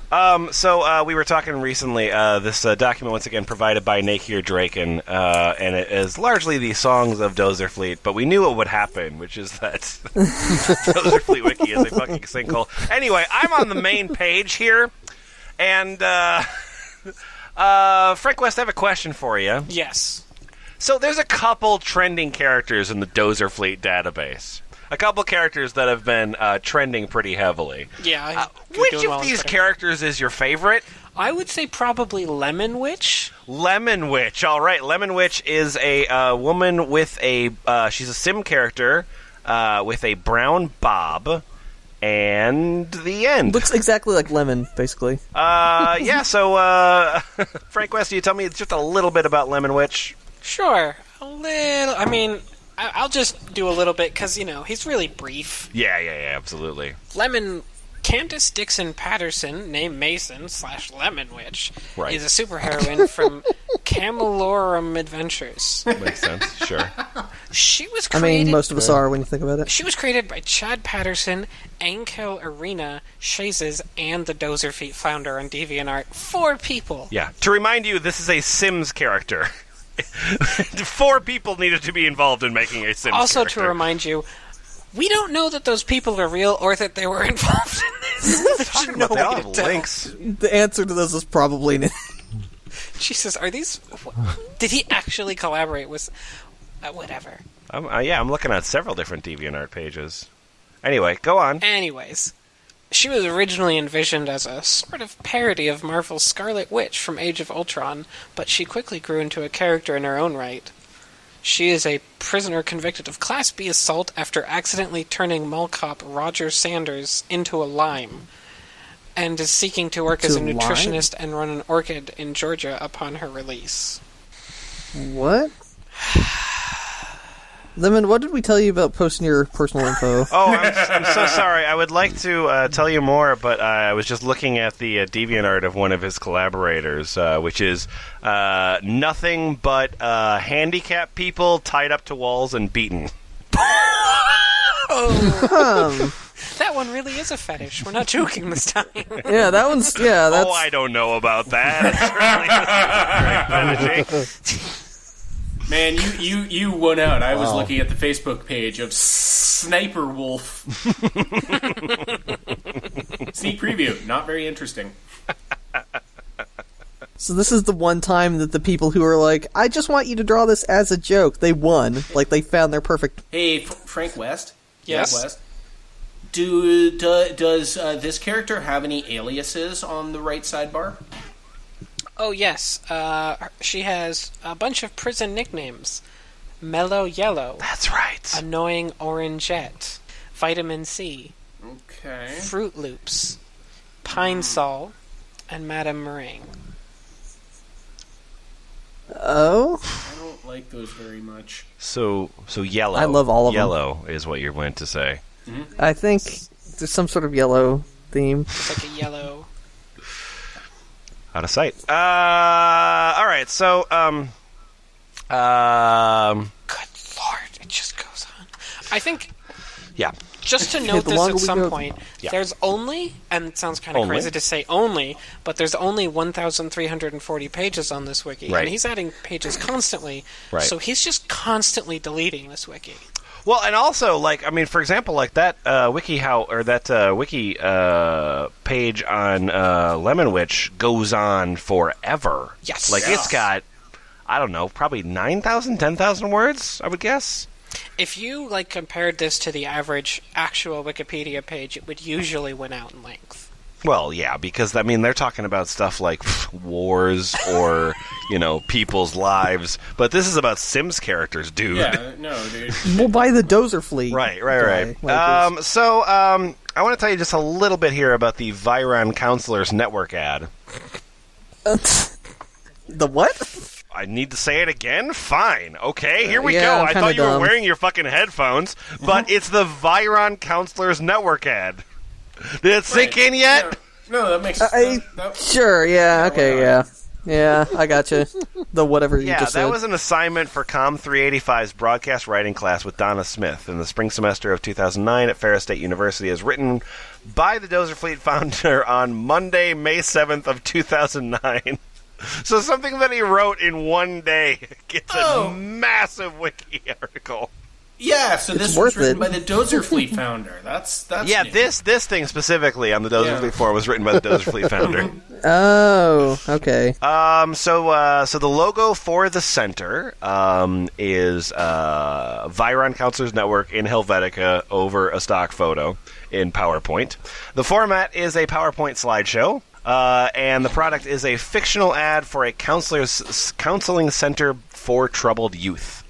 So we were talking recently, this document once again provided by Nikaer Drekin, and it is largely the songs of Dozerfleet, but we knew what would happen, which is that Dozerfleet Wiki is a fucking sinkhole. Anyway, I'm on the main page here, and Frank West, I have a question for you. Yes. So there's a couple trending characters in the Dozerfleet database. A couple characters that have been trending pretty heavily. Yeah. Which of these characters is your favorite? I would say probably Lemon Witch. Lemon Witch, all right. Lemon Witch is a woman with a... she's a sim character with a brown bob. And the end. Looks exactly like Lemon, basically. Yeah, so Frank West, you tell me just a little bit about Lemon Witch? Sure. A little... I mean... I'll just do a little bit, because, he's really brief. Yeah, absolutely. Lemon... Candace Dixon Patterson, named Mason / Lemon Witch, is a superheroine from Camelorum Adventures. Makes sense, sure. She was created... I mean, most of us are when you think about it. She was created by Chad Patterson, Ankel Arena, Shazes, and the Dozerfleet Founder on DeviantArt. 4 people. Yeah. To remind you, this is a Sims character. 4 people needed to be involved in making a Sims also, character. to remind you, we don't know that those people are real or that they were involved in this. There's no way to tell. Links. The answer to this is probably no. Jesus, are these... Did he actually collaborate with... whatever. I'm looking at several different DeviantArt pages. Anyway, go on. Anyways, she was originally envisioned as a sort of parody of Marvel's Scarlet Witch from Age of Ultron, but she quickly grew into a character in her own right. She is a prisoner convicted of Class B assault after accidentally turning mall cop Roger Sanders into a lime, and is seeking to work as a nutritionist and run an orchid in Georgia upon her release. What? Lemon, what did we tell you about posting your personal info? Oh, I'm so sorry. I would like to tell you more, but I was just looking at the DeviantArt of one of his collaborators, which is nothing but handicapped people tied up to walls and beaten. That one really is a fetish. We're not joking this time. Yeah, that one's... Yeah, that's... Oh, I don't know about that. It's really very fetishing. Man, you won out. I was looking at the Facebook page of Sniper Wolf. Sneak preview. Not very interesting. So this is the one time that the people who are like, I just want you to draw this as a joke, they won. Like, they found their perfect... Hey, Frank West? Yes? Frank West? Does this character have any aliases on the right sidebar? Oh, yes. She has a bunch of prison nicknames. Mellow Yellow. That's right. Annoying Orangette. Vitamin C. Okay. Fruit Loops. Pine Sol. And Madame Meringue. Oh? I don't like those very much. So yellow. I love all of them. Yellow is what you're meant to say. Mm-hmm. I think there's some sort of yellow theme. It's like a yellow... Out of sight. All right, so, Good Lord, it just goes on. I think... Yeah. Just to note this at some point, Yeah. there's only, and it sounds kind of Only? crazy to say only, but there's only 1,340 pages on this wiki. Right. And he's adding pages constantly, Right. so he's just constantly deleting this wiki. Well, and also, like, I mean, for example, like that wiki page on Lemon Witch goes on forever. Yes. Like, it's got, I don't know, probably 9,000, 10,000 words, I would guess. If you, like, compared this to the average actual Wikipedia page, it would usually win out in length. Well, yeah, because, I mean, they're talking about stuff like wars or, you know, people's lives. But this is about Sims characters, dude. Yeah, no, dude. We'll buy the Dozerfleet. Right. Like I want to tell you just a little bit here about the Viron Counselors Network ad. The what? I need to say it again? Fine. Okay, here we yeah, go. I'm I kinda thought you were dumb. wearing your fucking headphones, but it's the Viron Counselors Network ad. Did it sink in yet? No, that makes Sure, yeah, okay, yeah. Yeah, I gotcha. The whatever you Yeah, just that said. was an assignment for Com 385's broadcast writing class with Donna Smith in the spring semester of 2009 at Ferris State University, as written by the Dozerfleet Founder on Monday, May 7th of 2009. So something that he wrote in one day gets a massive wiki article. Yeah, so this was written by the Dozerfleet Founder. That's yeah, neat. this thing specifically on the Dozerfleet forum was written by the Dozerfleet Founder. Oh, okay. So the logo for the center is Viron Counselors Network in Helvetica over a stock photo in PowerPoint. The format is a PowerPoint slideshow. And the product is a fictional ad for a counseling center for troubled youth.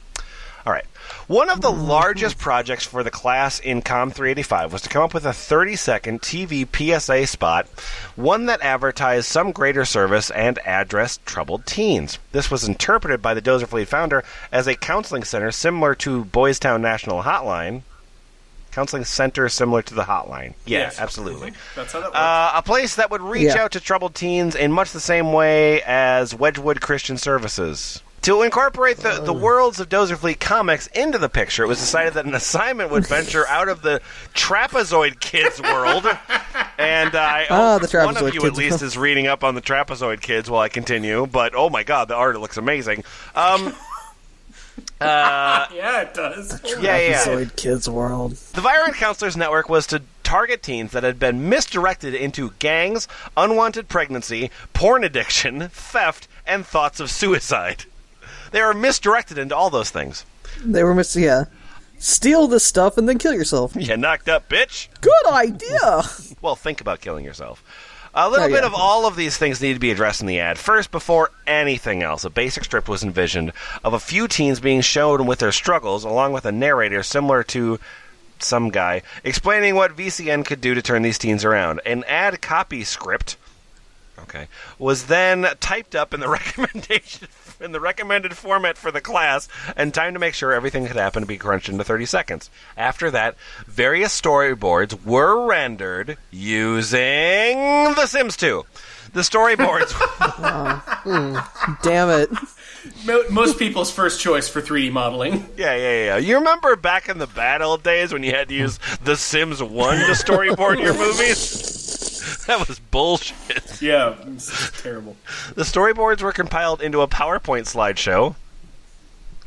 All right. One of the largest projects for the class in Com 385 was to come up with a 30-second TV PSA spot, one that advertised some greater service and addressed troubled teens. This was interpreted by the Dozerfleet Founder as a counseling center similar to Boys Town National Hotline. Counseling center similar to the hotline. Yeah, Yes. Absolutely. That's how that works. A place that would reach out to troubled teens in much the same way as Wedgwood Christian Services. To incorporate the worlds of Dozerfleet comics into the picture, it was decided that an assignment would venture out of the Trapezoid Kids world. And I hope the one of Trapezoid you Kids. at least is reading up on the Trapezoid Kids while I continue. But, oh my god, the art looks amazing. Yeah, it does. Trapezoid Kids World. The Viron Counselors Network was to target teens that had been misdirected into gangs, unwanted pregnancy, porn addiction, theft, and thoughts of suicide. They are misdirected into all those things. They were steal this stuff and then kill yourself. You knocked up, bitch. Good idea. Well, think about killing yourself. A little bit of all of these things need to be addressed in the ad. First, before anything else, a basic strip was envisioned of a few teens being shown with their struggles, along with a narrator similar to some guy, explaining what VCN could do to turn these teens around. An ad copy script was then typed up in the recommended format for the class, and timed to make sure everything could happen to be crunched into 30 seconds. After that, various storyboards were rendered using The Sims 2. The storyboards... Damn it. Most people's first choice for 3D modeling. Yeah. You remember back in the bad old days when you had to use The Sims 1 to storyboard your movies? That was bullshit. Yeah, it's terrible. The storyboards were compiled into a PowerPoint slideshow.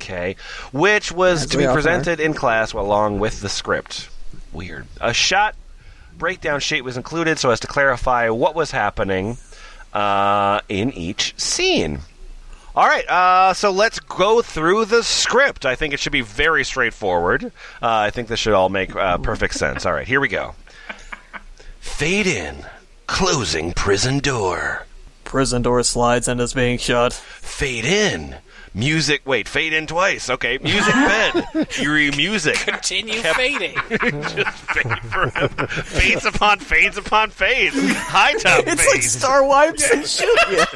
Okay. Which was to be presented in class along with the script. Weird. A shot breakdown sheet was included so as to clarify what was happening in each scene. All right, so let's go through the script. I think it should be very straightforward. I think this should all make perfect sense. All right, here we go. Fade in. Closing prison door. Prison door slides and is being shut. Fade in. Music. Wait, fade in twice. Okay, music bed. Eerie music. Continue fading. Just fade forever. Fades upon fades upon fades. High top fades. It's like Star Wipes and shit. Yeah.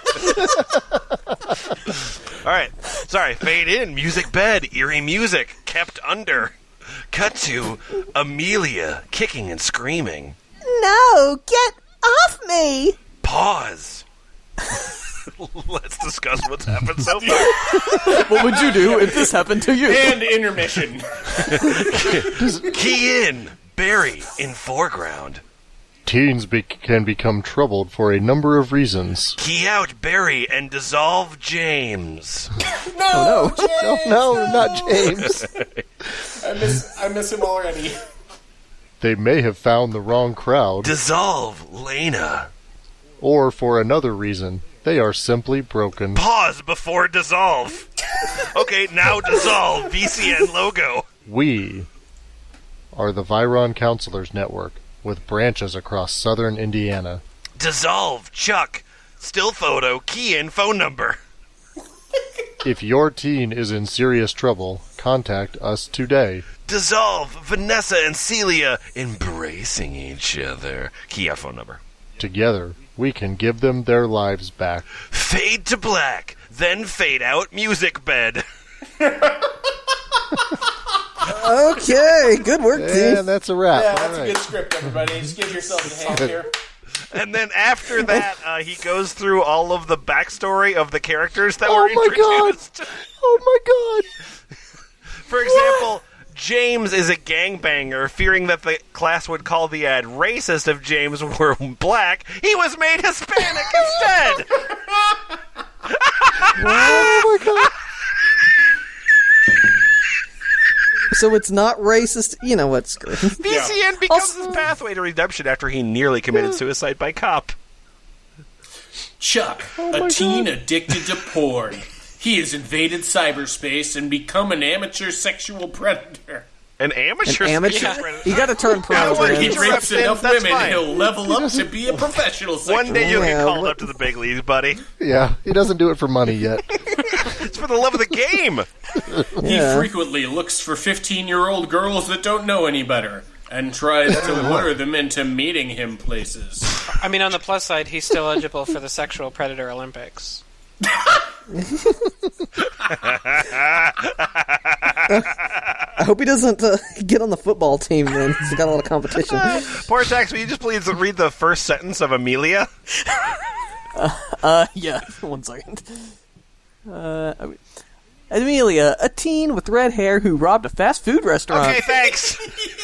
All right. Sorry. Fade in. Music bed. Eerie music. Kept under. Cut to Amelia kicking and screaming. No, get off me! Pause. Let's discuss what's happened so far. What would you do if this happened to you? And intermission. Key in. Barry in foreground. Teens can become troubled for a number of reasons. Key out Barry and dissolve James. No, James, no, not James. I miss him already. They may have found the wrong crowd. Dissolve Lena. Or for another reason, they are simply broken. Pause before dissolve. Okay, now dissolve. VCN logo. We are the Viron Counselors Network, with branches across southern Indiana. Dissolve Chuck. Still photo. Key in phone number. If your teen is in serious trouble, contact us today. Dissolve Vanessa and Celia embracing each other. Key out phone number. Together, we can give them their lives back. Fade to black, then fade out music bed. Okay, good work, team. And that's a wrap. Yeah, that's All a right. good script, everybody. Just give yourself a hand here. And then after that, he goes through all of the backstory of the characters that were introduced. Oh my god! For example, James is a gangbanger, fearing that the class would call the ad racist if James were black. He was made Hispanic instead! Oh my god! So it's not racist. You know what's good. VCN becomes his pathway to redemption after he nearly committed suicide by cop. Chuck, a teen addicted to porn. He has invaded cyberspace and become an amateur sexual predator. An amateur? Predator? You gotta turn pro. When he rapes enough women, fine. he'll level up to be a professional sexual One day you'll get Yeah, called what- up to the big leagues, buddy. Yeah, he doesn't do it for money yet. It's for the love of the game. He Yeah. frequently looks for 15-year-old girls that don't know any better and tries to lure them into meeting him places. I mean, on the plus side, he's still eligible for the Sexual Predator Olympics. I hope he doesn't get on the football team then. He's got a lot of competition. Portax, will you just please read the first sentence of Amelia? Yeah. 1 second. Amelia, a teen with red hair who robbed a fast food restaurant. Okay, thanks.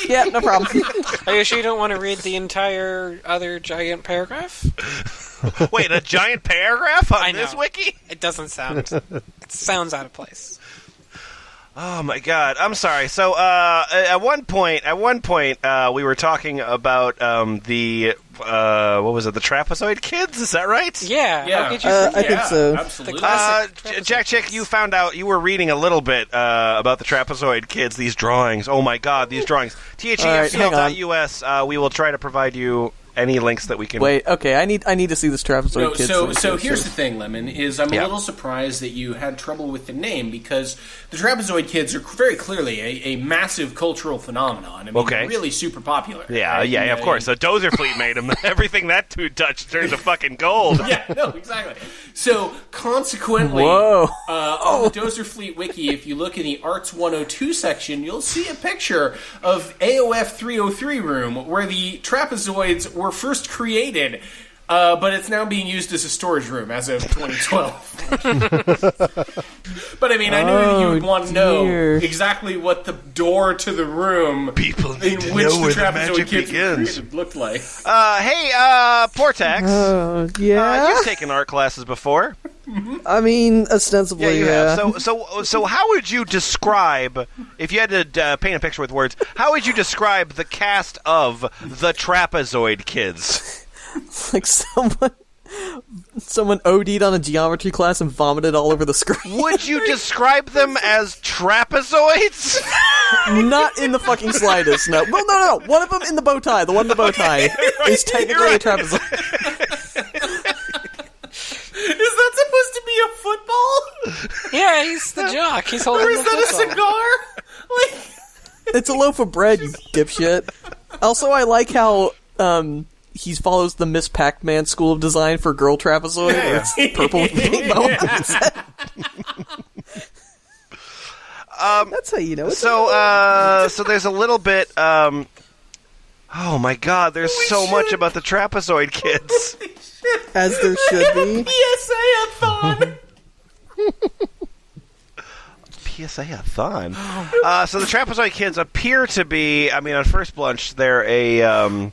Yeah, no problem. Are you sure you don't want to read the entire other giant paragraph? Wait, a giant paragraph on I know. this wiki? It doesn't sound... It sounds out of place. Oh my god, I'm sorry. So, at one point, we were talking about the what was it? The Trapezoid Kids? Is that right? Yeah. Yeah. How could you I think so. Absolutely. The classic Jack Chick, you found out you were reading a little bit about the Trapezoid Kids. These drawings. Oh my god, these drawings. THEFL.us. We will try to provide you any links that we can. Wait, okay, I need to see this Trapezoid Kids. So here's the thing, Lemon, is I'm a little surprised that you had trouble with the name because the Trapezoid Kids are very clearly a massive cultural phenomenon. I mean, they're really super popular. Yeah, right? yeah, of course. So Dozerfleet made them. Everything that dude touched turned to fucking gold. Yeah, no, exactly. So, consequently, Whoa. on the Dozerfleet Wiki, if you look in the Arts 102 section, you'll see a picture of AOF 303 room where the trapezoids were first created, but it's now being used as a storage room as of 2012. But I mean, I knew you would want to know exactly what the door to the room People in need to which know the where the Trapezoid magic Kids begins. created looked like. Hey, Portax. yeah? You've taken art classes before. I mean, ostensibly, yeah. So how would you describe, if you had to paint a picture with words, how would you describe the cast of the Trapezoid Kids? It's like someone OD'd on a geometry class and vomited all over the screen. Would you describe them as trapezoids? Not in the fucking slightest, no. Well, no. One of them in the bow tie. The one in the bow tie is technically a trapezoid. Is that supposed to be a football? Yeah, he's the jock. He's holding Or is that a cigar? It's a loaf of bread, you dipshit. Also, I like how he follows the Miss Pac-Man school of design for girl trapezoid. Yeah. It's purple with pink bow on its head. That's how you know. So there's a little bit. Oh my God! There's so much about the Trapezoid Kids. As there should be. PSA-a-thon. PSA-a-thon. So the Trapezoid Kids appear to be. I mean, on first blush, they're a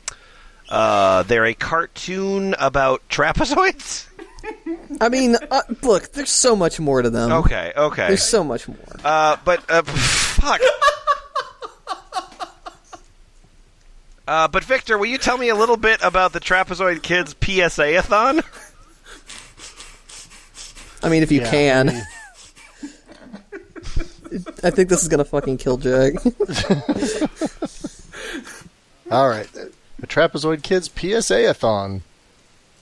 cartoon about trapezoids. I mean, look, there's so much more to them. Okay. There's so much more. Fuck. But Victor, will you tell me a little bit about the Trapezoid Kids PSA-a-thon? I mean, if you can. I think this is gonna fucking kill Jack. Alright. The Trapezoid Kids PSA-a-thon.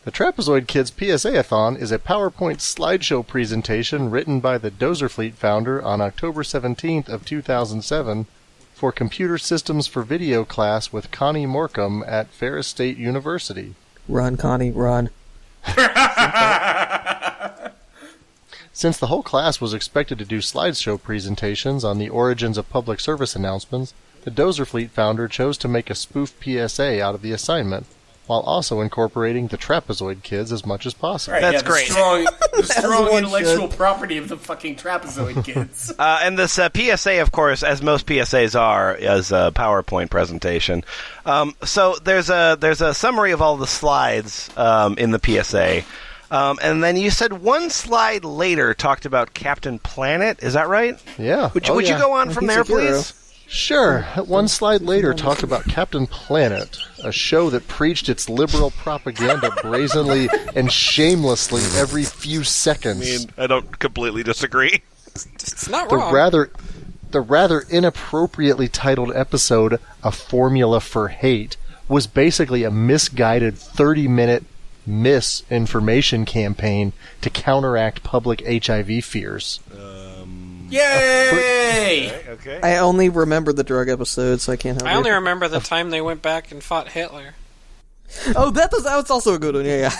The Trapezoid Kids PSA-a-thon is a PowerPoint slideshow presentation written by the Dozerfleet Founder on October 17th of 2007 for Computer Systems for Video class with Connie Morcom at Ferris State University. Run, Connie, run. Since the whole class was expected to do slideshow presentations on the origins of public service announcements, the Dozerfleet Founder chose to make a spoof PSA out of the assignment, while also incorporating the Trapezoid Kids as much as possible. Right, That's great. The strong intellectual property of the fucking Trapezoid Kids. And this PSA, of course, as most PSAs are, is a PowerPoint presentation. So there's a summary of all the slides in the PSA. And then you said one slide later talked about Captain Planet. Is that right? Yeah. Would you go on from there, please? Sure. One slide later talked about Captain Planet, a show that preached its liberal propaganda brazenly and shamelessly every few seconds. I mean, I don't completely disagree. It's not wrong. The rather inappropriately titled episode, A Formula for Hate, was basically a misguided 30-minute misinformation campaign to counteract public HIV fears. Yay! Okay. I only remember the drug episode, so I can't help I only remember the time they went back and fought Hitler. Oh, that was also a good one, yeah.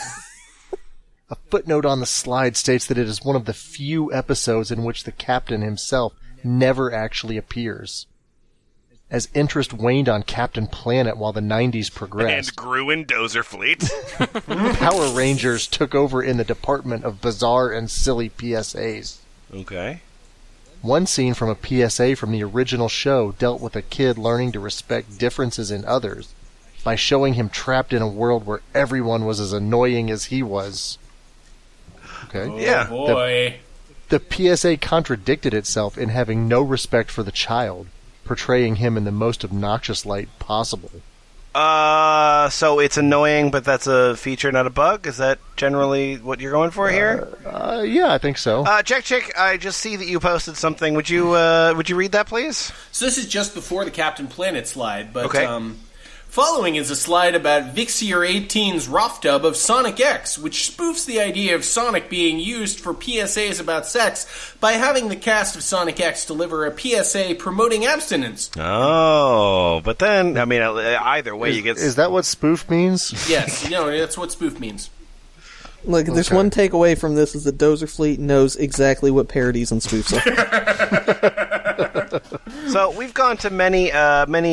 A footnote on the slide states that it is one of the few episodes in which the captain himself never actually appears. As interest waned on Captain Planet while the 90s progressed, And grew in Dozerfleet. Power Rangers took over in the department of bizarre and silly PSAs. Okay. One scene from a PSA from the original show dealt with a kid learning to respect differences in others by showing him trapped in a world where everyone was as annoying as he was. Okay. Oh, Yeah. boy. The PSA contradicted itself in having no respect for the child, portraying him in the most obnoxious light possible. So it's annoying, but that's a feature, not a bug? Is that generally what you're going for here? Yeah, I think so. Jack Chick, I just see that you posted something. Would you read that, please? So this is just before the Captain Planet slide, but Okay. following is a slide about Vixier 18's rough dub of Sonic X, which spoofs the idea of Sonic being used for PSAs about sex by having the cast of Sonic X deliver a PSA promoting abstinence. Oh, but then, I mean, either way you get... Is that what spoof means? Yes, that's what spoof means. Look, there's one takeaway from this is that Dozerfleet knows exactly what parodies and spoofs are. So we've gone to many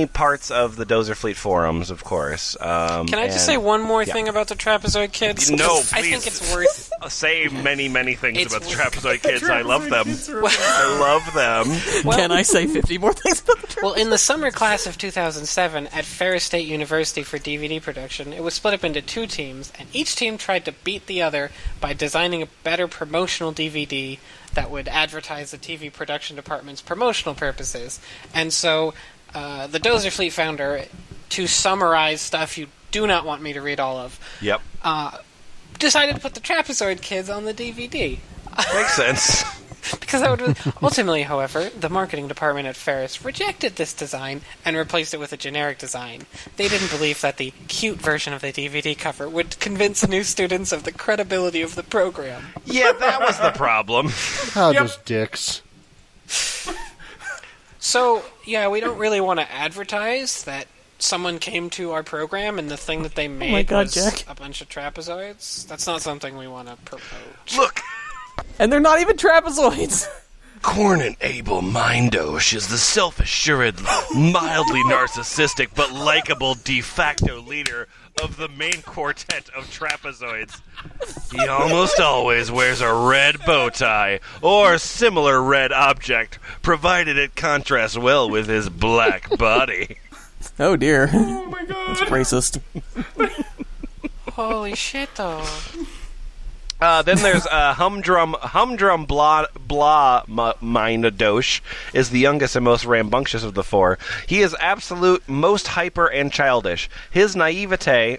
parts of the Dozerfleet forums, of course. Can I just say one more thing about the Trapezoid Kids? No, I please. think it's worth say many, many things about the Trapezoid Kids. I love them. I love them. Can I say 50 more things about the Trapezoid? Well, in the summer class of 2007 at Ferris State University for DVD production, it was split up into 2 teams, and each team tried to beat the other by designing a better promotional DVD that would advertise the TV production department's promotional purposes. And so, the Dozerfleet Founder, to summarize stuff you do not want me to read all of, Yep. decided to put the Trapezoid Kids on the DVD. Makes sense. Because that would ultimately, however, the marketing department at Ferris rejected this design and replaced it with a generic design. They didn't believe that the cute version of the DVD cover would convince new students of the credibility of the program. Yeah, that was the problem. Those dicks. So, yeah, we don't really want to advertise that someone came to our program and the thing that they made was Jack. a bunch of trapezoids. That's not something we want to promote. Look, And they're not even trapezoids. Cornyn Abel Mindosh is the self-assured, mildly narcissistic, but likable de facto leader of the main quartet of trapezoids. He almost always wears a red bow tie or similar red object, provided it contrasts well with his black body. Oh dear. Oh my god. That's racist. Holy shit, though. Then there's Humdrum Blah Minadosh is the youngest and most rambunctious of the 4. He is absolute most hyper and childish. His naivete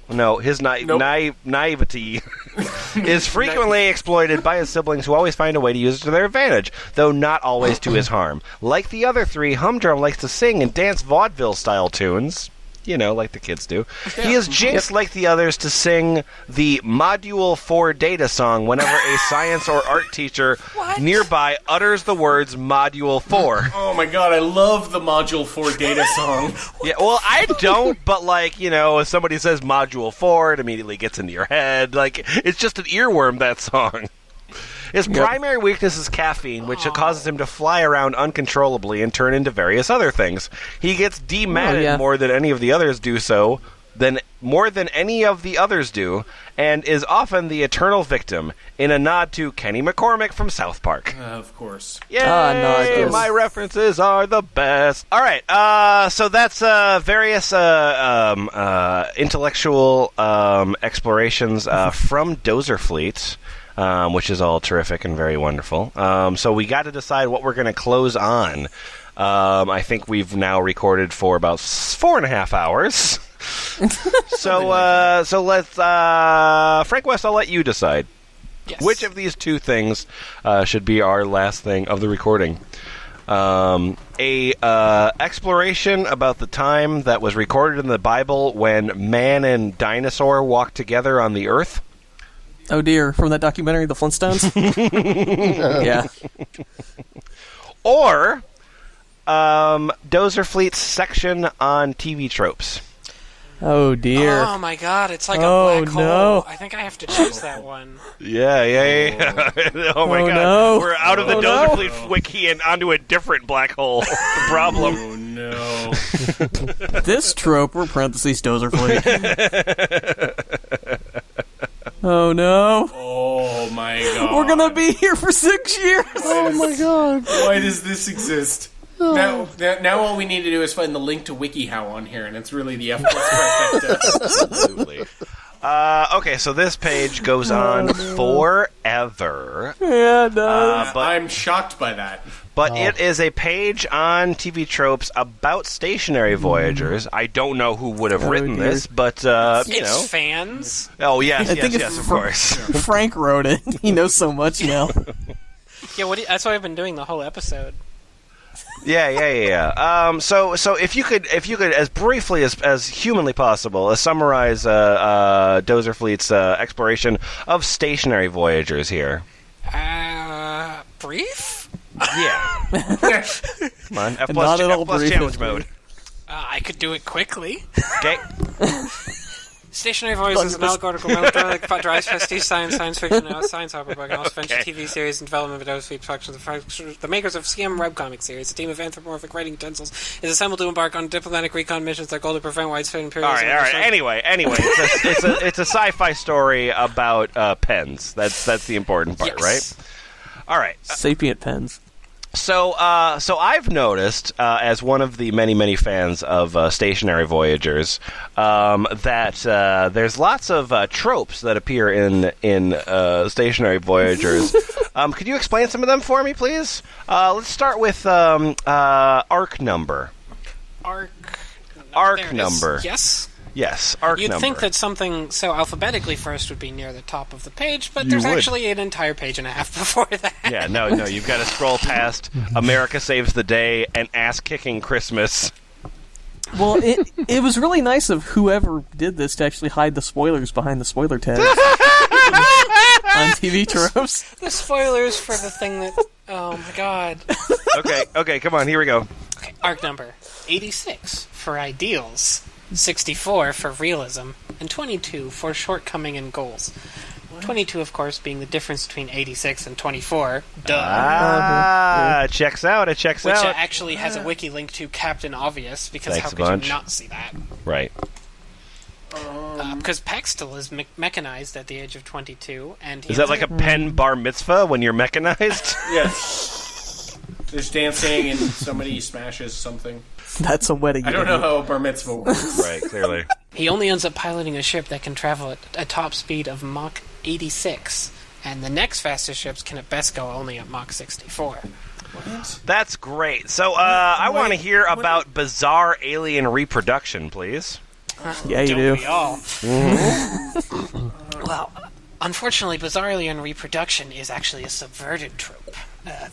is frequently exploited by his siblings, who always find a way to use it to their advantage, though not always to his harm. Like the other 3, Humdrum likes to sing and dance vaudeville-style tunes. You know, like the kids do. Yeah. He is jinxed like the others to sing the Module 4 data song whenever a science or art teacher nearby utters the words Module 4. Oh my god, I love the Module 4 data song. Yeah, well, I don't, but like, you know, if somebody says Module 4, it immediately gets into your head. Like, it's just an earworm, that song. His primary weakness is caffeine, which causes him to fly around uncontrollably and turn into various other things. He gets dematted more than any of the others do and is often the eternal victim, in a nod to Kenny McCormick from South Park. Of course. Yay! My references are the best. All right, so that's various intellectual explorations from Dozerfleet. Which is all terrific and very wonderful. So we got to decide what we're going to close on. I think we've now recorded for about 4.5 hours. So let's Frank West, I'll let you decide. Yes. Which of these 2 things should be our last thing of the recording? Exploration about the time that was recorded in the Bible when man and dinosaur walked together on the earth. Oh dear, from that documentary, The Flintstones? Yeah. Or Dozerfleet's section on TV Tropes. Oh dear. Oh my god, it's like a black hole. No. I think I have to choose that one. Yeah. Oh my god. No. We're out of the Dozerfleet wiki and onto a different black hole. The problem. Oh no. This trope, or parentheses, Dozerfleet. Oh no. Oh my god. We're gonna be here for 6 years. Oh my god. Why does this exist? Now all we need to do is find the link to WikiHow on here, and it's really the F+ trifecta. Absolutely. Okay, so this page goes on forever. Yeah, it does. But I'm shocked by that. But it is a page on TV Tropes about stationary voyagers. I don't know who would have written this, but, It's fans. Oh, yes, I think of course. Frank wrote it. He knows so much now. Yeah, that's what I've been doing the whole episode. Yeah. So if you could, as briefly as humanly possible, summarize Dozerfleet's exploration of stationary voyagers here. Brief? Yeah. Come on, F+, Not at all F+ brief challenge history. mode. I could do it quickly. Okay. Stationary Voice is an allegorical melodramatic drives prestige science fiction, science opera book, and also venture TV series in development of Dozerfleet Founder. The makers of CM webcomic series, a team of anthropomorphic writing utensils, is assembled to embark on diplomatic recon missions that goal to prevent widespread imperialism. All right. Anyway, it's a sci-fi story about pens. That's the important part, right? All right. Sapient pens. So I've noticed, as one of the many fans of Stationary Voyagers, that there's lots of tropes that appear in Stationary Voyagers. Could you explain some of them for me, please? Let's start with arc number. Arc number. Yes, arc You'd number. think that something so alphabetically first would be near the top of the page, but there's actually an entire page and a half before that. Yeah, no, you've got to scroll past America Saves the Day and Ass-Kicking Christmas. Well, it was really nice of whoever did this to actually hide the spoilers behind the spoiler tags on TV Tropes. The spoilers for the thing that... Oh, my God. Okay, come on, here we go. Okay, arc number 86 for ideals. 64 for realism, and 22 for shortcoming and goals. 22, of course, being the difference between 86 and 24. Duh. Checks out. It checks Which out. actually has a wiki link to Captain Obvious, because Thanks how could you not see that? Right. Because Paxtel is mechanized at the age of 22, and is that like a pen bar mitzvah when you're mechanized? Yes. There's dancing and somebody smashes something. That's a wedding. I don't know how a bar mitzvah works. Right, clearly. He only ends up piloting a ship that can travel at a top speed of Mach 86, and the next fastest ships can at best go only at Mach 64. What? That's great. So, I want to hear about bizarre alien reproduction, please. Yeah, you do. We all? Well, unfortunately, bizarre alien reproduction is actually a subverted trope.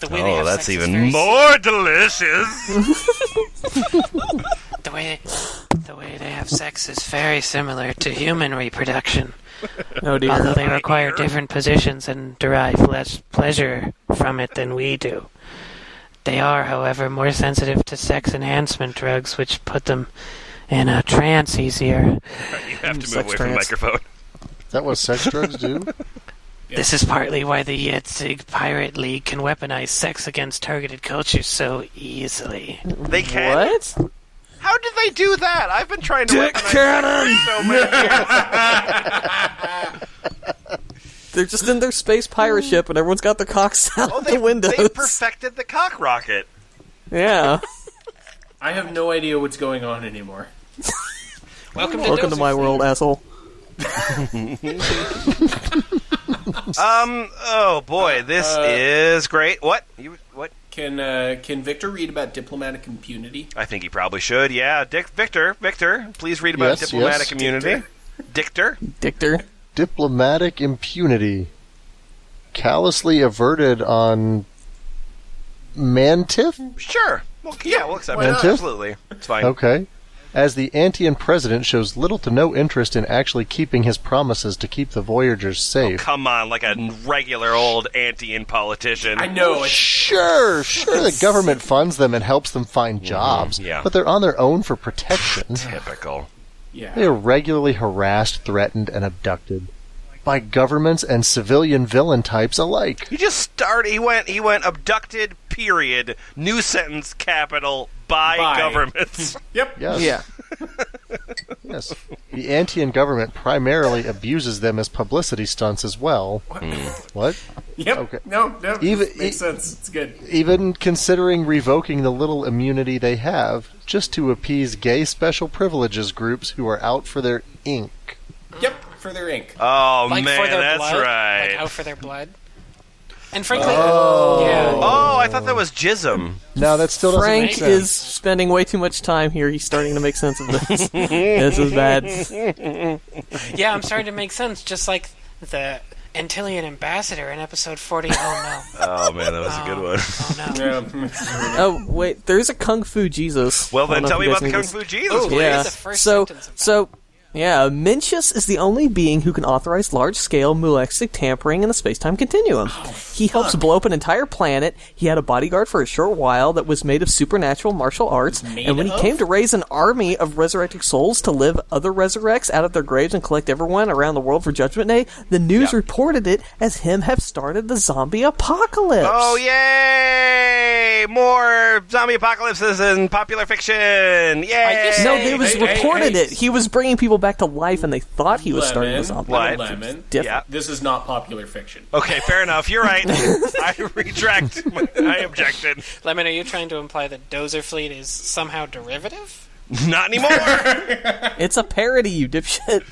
The way they have that's sex even is very more delicious. The way they have sex is very similar to human reproduction. Oh dear. Although they require different positions and derive less pleasure from it than we do. They are, however, more sensitive to sex enhancement drugs, which put them in a trance easier. You have to move away from the microphone. Is that what sex drugs do? This is partly why the Yetzig Pirate League can weaponize sex against targeted cultures so easily. They can? What? How did they do that? I've been trying to Dick cannon so many years. They're just in their space pirate ship, and everyone's got their cocks out the windows. They perfected the cock rocket. Yeah. I have no idea what's going on anymore. Welcome to my world, asshole. Oh boy, this is great. What? What? Can Victor read about diplomatic impunity? I think he probably should. Yeah, Victor, please read about diplomatic immunity. Dictor. Diplomatic impunity. Callously averted on Mantif? Sure. Well, yeah, we'll accept it. Mantif? Absolutely. It's fine. Okay. As the Antian president shows little to no interest in actually keeping his promises to keep the Voyagers safe. Oh, come on, like a regular old Antian politician. I know. Sure, the government funds them and helps them find jobs, but they're on their own for protection. Typical. Yeah. They are regularly harassed, threatened, and abducted by governments and civilian villain types alike. He just started. He went abducted. Period. New sentence. Capital. By governments. Yep. Yes. Yeah. Yes. The Antian government primarily abuses them as publicity stunts as well. What? Yep. Okay. No. Makes sense. It's good. Even considering revoking the little immunity they have, just to appease gay special privileges groups who are out for their ink. Yep. For their ink. Oh, like man, for their that's blood, right. Like out for their blood. And frankly, Oh, I thought that was jism. No, that still doesn't make Frank sense. is spending way too much time here. He's starting to make sense of this. This is bad. yeah, I'm starting to make sense. Just like the Antillean ambassador in episode 40. Oh no. Oh man, that was a good one. Oh no. Oh wait, there's a Kung Fu Jesus. Well, I then don't tell know me if you about guys the knew Kung this. Fu Jesus, please. Yeah. The first So sentence of that. so Yeah, Mencius is the only being who can authorize large-scale mulextic tampering in the space-time continuum. He helps blow up an entire planet. He had a bodyguard for a short while that was made of supernatural martial arts, and when he came to raise an army of resurrected souls to live other resurrects out of their graves and collect everyone around the world for Judgment Day, the news reported it as him have started the zombie apocalypse. Oh, yay! More zombie apocalypses in popular fiction! Yay! No, they was reported it. He was bringing people back to life, and they thought he was starting the zombie apocalypse. Lemon. Yeah. This is not popular fiction. Okay, fair enough. You're right. I retract. I objected. Lemon, are you trying to imply that Dozerfleet is somehow derivative? Not anymore. It's a parody, you dipshit.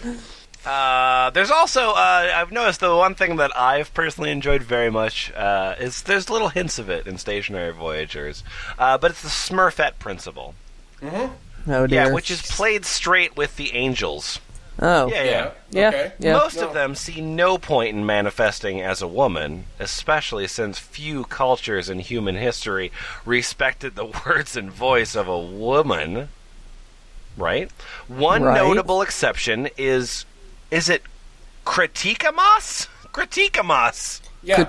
There's also, I've noticed the one thing that I've personally enjoyed very much is there's little hints of it in Stationary Voyagers, but it's the Smurfette principle. Mm-hmm. Oh, dear. Yeah, which is played straight with the angels. Oh. Yeah. Okay. Most of them see no point in manifesting as a woman, especially since few cultures in human history respected the words and voice of a woman. Right? One notable exception is it Criticamos? Criticamos. Yeah.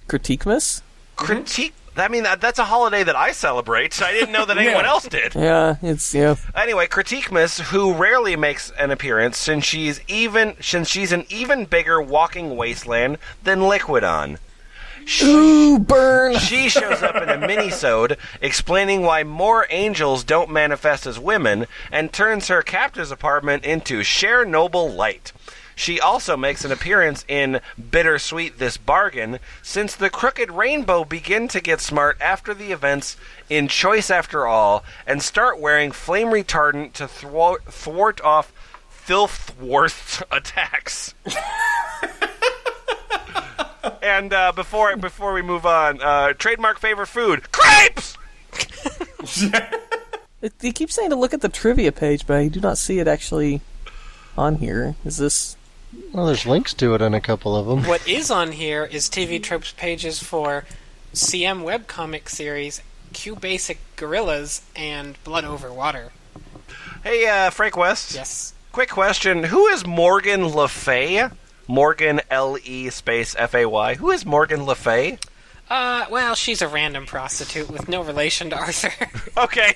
Critiquemas? Critique. I mean, that's a holiday that I celebrate. I didn't know that anyone else did. Yeah, it's Anyway, Critiquemas, who rarely makes an appearance since she's an even bigger walking wasteland than Liquidon. Ooh, burn! She shows up in a mini-sode explaining why more angels don't manifest as women and turns her captor's apartment into sheer noble light. She also makes an appearance in Bittersweet This Bargain, since the Crooked Rainbow begin to get smart after the events in Choice After All and start wearing flame retardant to thwart off Filthworth's attacks. And before we move on, trademark favorite food, crepes! They keep saying to look at the trivia page, but I do not see it actually on here. Is this... Well, there's links to it in a couple of them. What is on here is TV Tropes pages for CM webcomic series, Q Basic Gorillas, and Blood Over Water. Hey, Frank West. Yes. Quick question. Who is Morgan Le Fay? Morgan L-E space F-A-Y. Who is Morgan Le Fay? Well, she's a random prostitute with no relation to Arthur. Okay,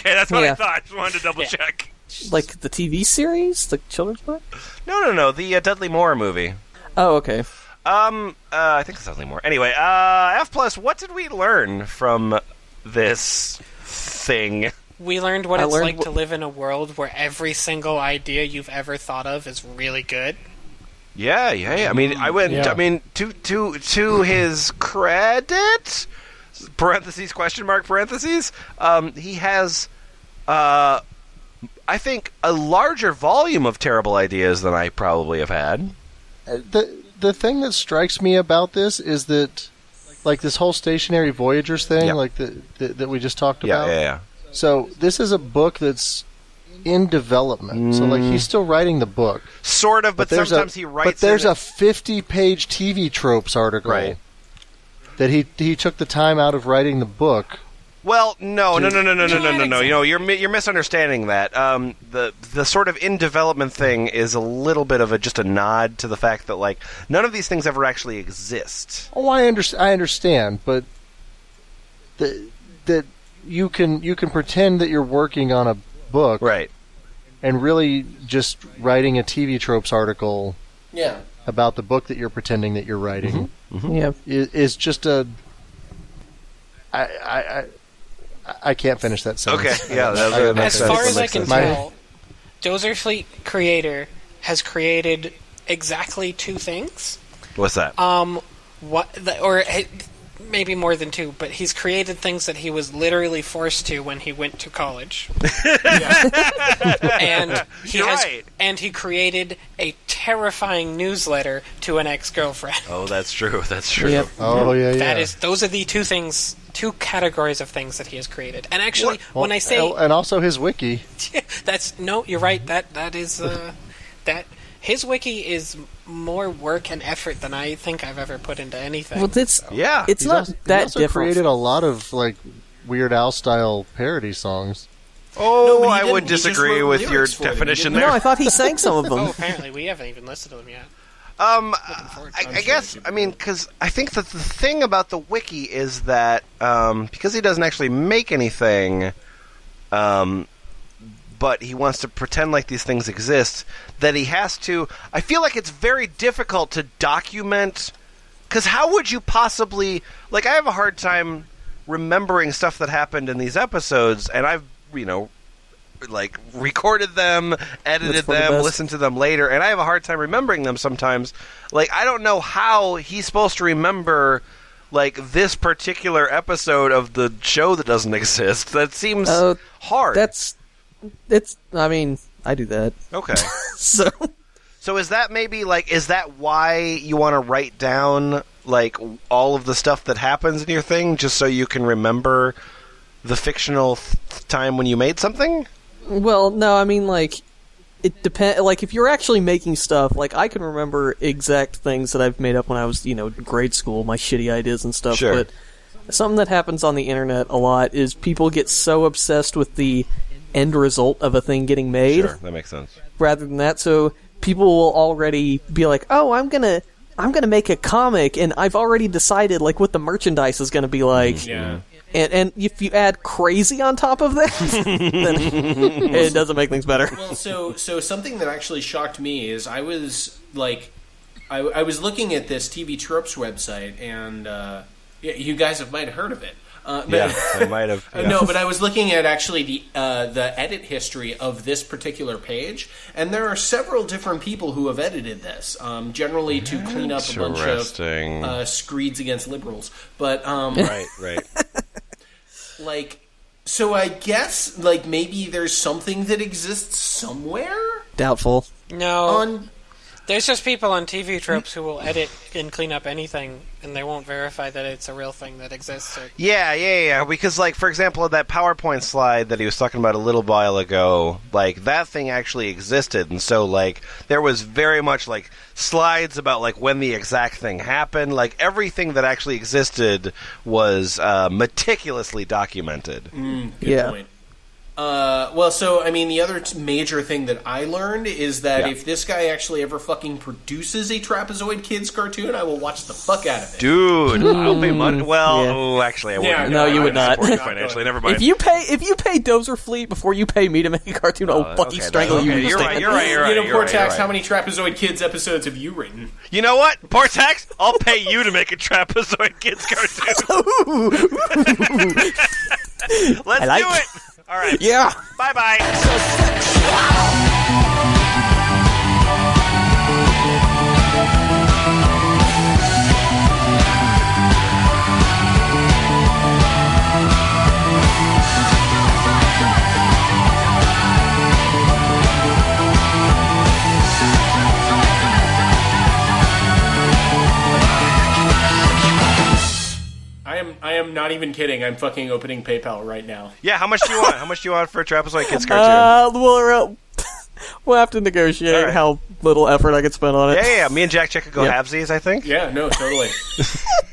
that's what I thought. Just wanted to double check. Like the TV series? The children's book? No. The Dudley Moore movie. Oh, okay. I think it's Dudley Moore. Anyway, F+, what did we learn from this thing? We learned what it's like to live in a world where every single idea you've ever thought of is really good. Yeah. I mean, I mean, to his credit, parentheses, question mark, parentheses, he has, I think, a larger volume of terrible ideas than I probably have had. The thing that strikes me about this is that, like, this whole Stationary Voyagers thing, like that we just talked about. Yeah. So this is a book that's in development. So, like, he's still writing the book. Sort of, but sometimes he writes. But there's a 50-page TV Tropes article that he took the time out of writing the book. Well, no. You know, you're misunderstanding that. The sort of in development thing is a little bit of just a nod to the fact that, like, none of these things ever actually exist. Oh, I understand, but that you can pretend that you're working on a book, right, and really just writing a TV Tropes article, about the book that you're pretending that you're writing, is just a. I can't finish that sentence. Okay, yeah. As far as I can tell, Dozerfleet creator has created exactly two things. What's that? Maybe more than two, but he's created things that he was literally forced to when he went to college. And he created a terrifying newsletter to an ex-girlfriend. Oh, that's true. That's true. Yep. Oh, yeah. Those are the two categories of things that he has created. And actually, when I say... And also his wiki. You're right. That is... His wiki is more work and effort than I think I've ever put into anything. Well, it's he not that also different. Created a lot of, like, Weird Al style parody songs. Oh, No, I would he just disagree wrote with your lyrics for it. definition No, there. I thought he sang some of Oh, them. apparently we haven't even listened to them yet. I guess, I mean, because I think that the thing about the wiki is that because he doesn't actually make anything, but he wants to pretend like these things exist, that he has to... I feel like it's very difficult to document... Because how would you possibly... Like, I have a hard time remembering stuff that happened in these episodes, and I've, like, recorded them, edited them, listened to them later, and I have a hard time remembering them sometimes. Like, I don't know how he's supposed to remember, like, this particular episode of the show that doesn't exist. That seems hard. I mean, I do that. Okay. So is that maybe, like, is that why you want to write down, like, all of the stuff that happens in your thing, just so you can remember the fictional time when you made something? Well, no, I mean, like, it depends. Like, if you're actually making stuff, like, I can remember exact things that I've made up when I was, in grade school, my shitty ideas and stuff, Sure. But something that happens on the internet a lot is people get so obsessed with the end result of a thing getting made. Sure, that makes sense. Rather than that, so people will already be like, oh, I'm gonna make a comic, and I've already decided, like, what the merchandise is gonna be like. Yeah. And if you add crazy on top of that, then it doesn't make things better. Well, so something that actually shocked me is I was like, I was looking at this TV Tropes website, and you guys might have heard of it. Yeah, I might have. Yeah. No, but I was looking at actually the edit history of this particular page, and there are several different people who have edited this, generally to clean up a bunch of screeds against liberals. But right. like, so I guess like maybe there's something that exists somewhere. Doubtful. No. There's just people on TV Tropes who will edit and clean up anything, and they won't verify that it's a real thing that exists. Yeah. Because, like, for example, that PowerPoint slide that he was talking about a little while ago, like, that thing actually existed, and so, like, there was very much, like, slides about, like, when the exact thing happened. Like, everything that actually existed was meticulously documented. Good point. Well, so, I mean, the other major thing that I learned is that if this guy actually ever fucking produces a Trapezoid Kids cartoon, I will watch the fuck out of it. Dude, I'll pay money. Well, actually, I wouldn't. No, you would not. Financially, never mind. If you pay Dozerfleet before you pay me to make a cartoon, I'll fucking strangle you. You're right. Poor Tax, how many Trapezoid Kids episodes have you written? You know what? Poor Tax, I'll pay you to make a Trapezoid Kids cartoon. Let's do it. All right. Yeah. Bye-bye. I am not even kidding. I'm fucking opening PayPal right now. Yeah, how much do you want? How much do you want for a Trapezoid Kids cartoon? We'll have to negotiate how little effort I could spend on it. Yeah. Me and Jack could go halvesies, I think. Yeah, no, totally.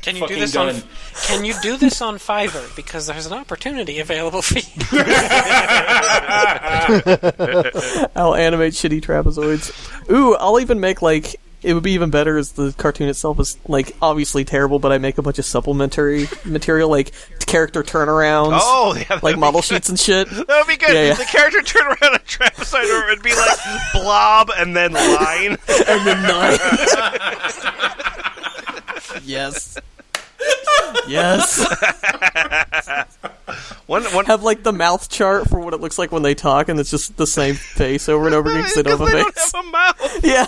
Can you do this on? Can you do this on Fiverr? Because there's an opportunity available for you. I'll animate shitty trapezoids. Ooh, I'll even make, like, it would be even better as the cartoon itself is, like, obviously terrible, but I make a bunch of supplementary material, like character turnarounds, like model sheets and shit. That would be good. Yeah. The character turn around a trapezoid, or it would be like blob and then line. And then 9. Yes. Have, like, the mouth chart for what it looks like when they talk, and it's just the same face over and over again because they don't have a face. Don't have a mouth. Yeah.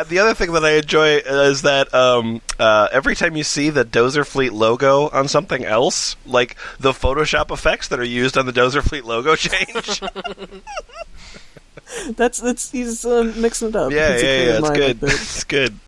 The other thing that I enjoy is that every time you see the Dozerfleet logo on something else, like the Photoshop effects that are used on the Dozerfleet logo change. He's mixing it up. Yeah, it's good. It's good.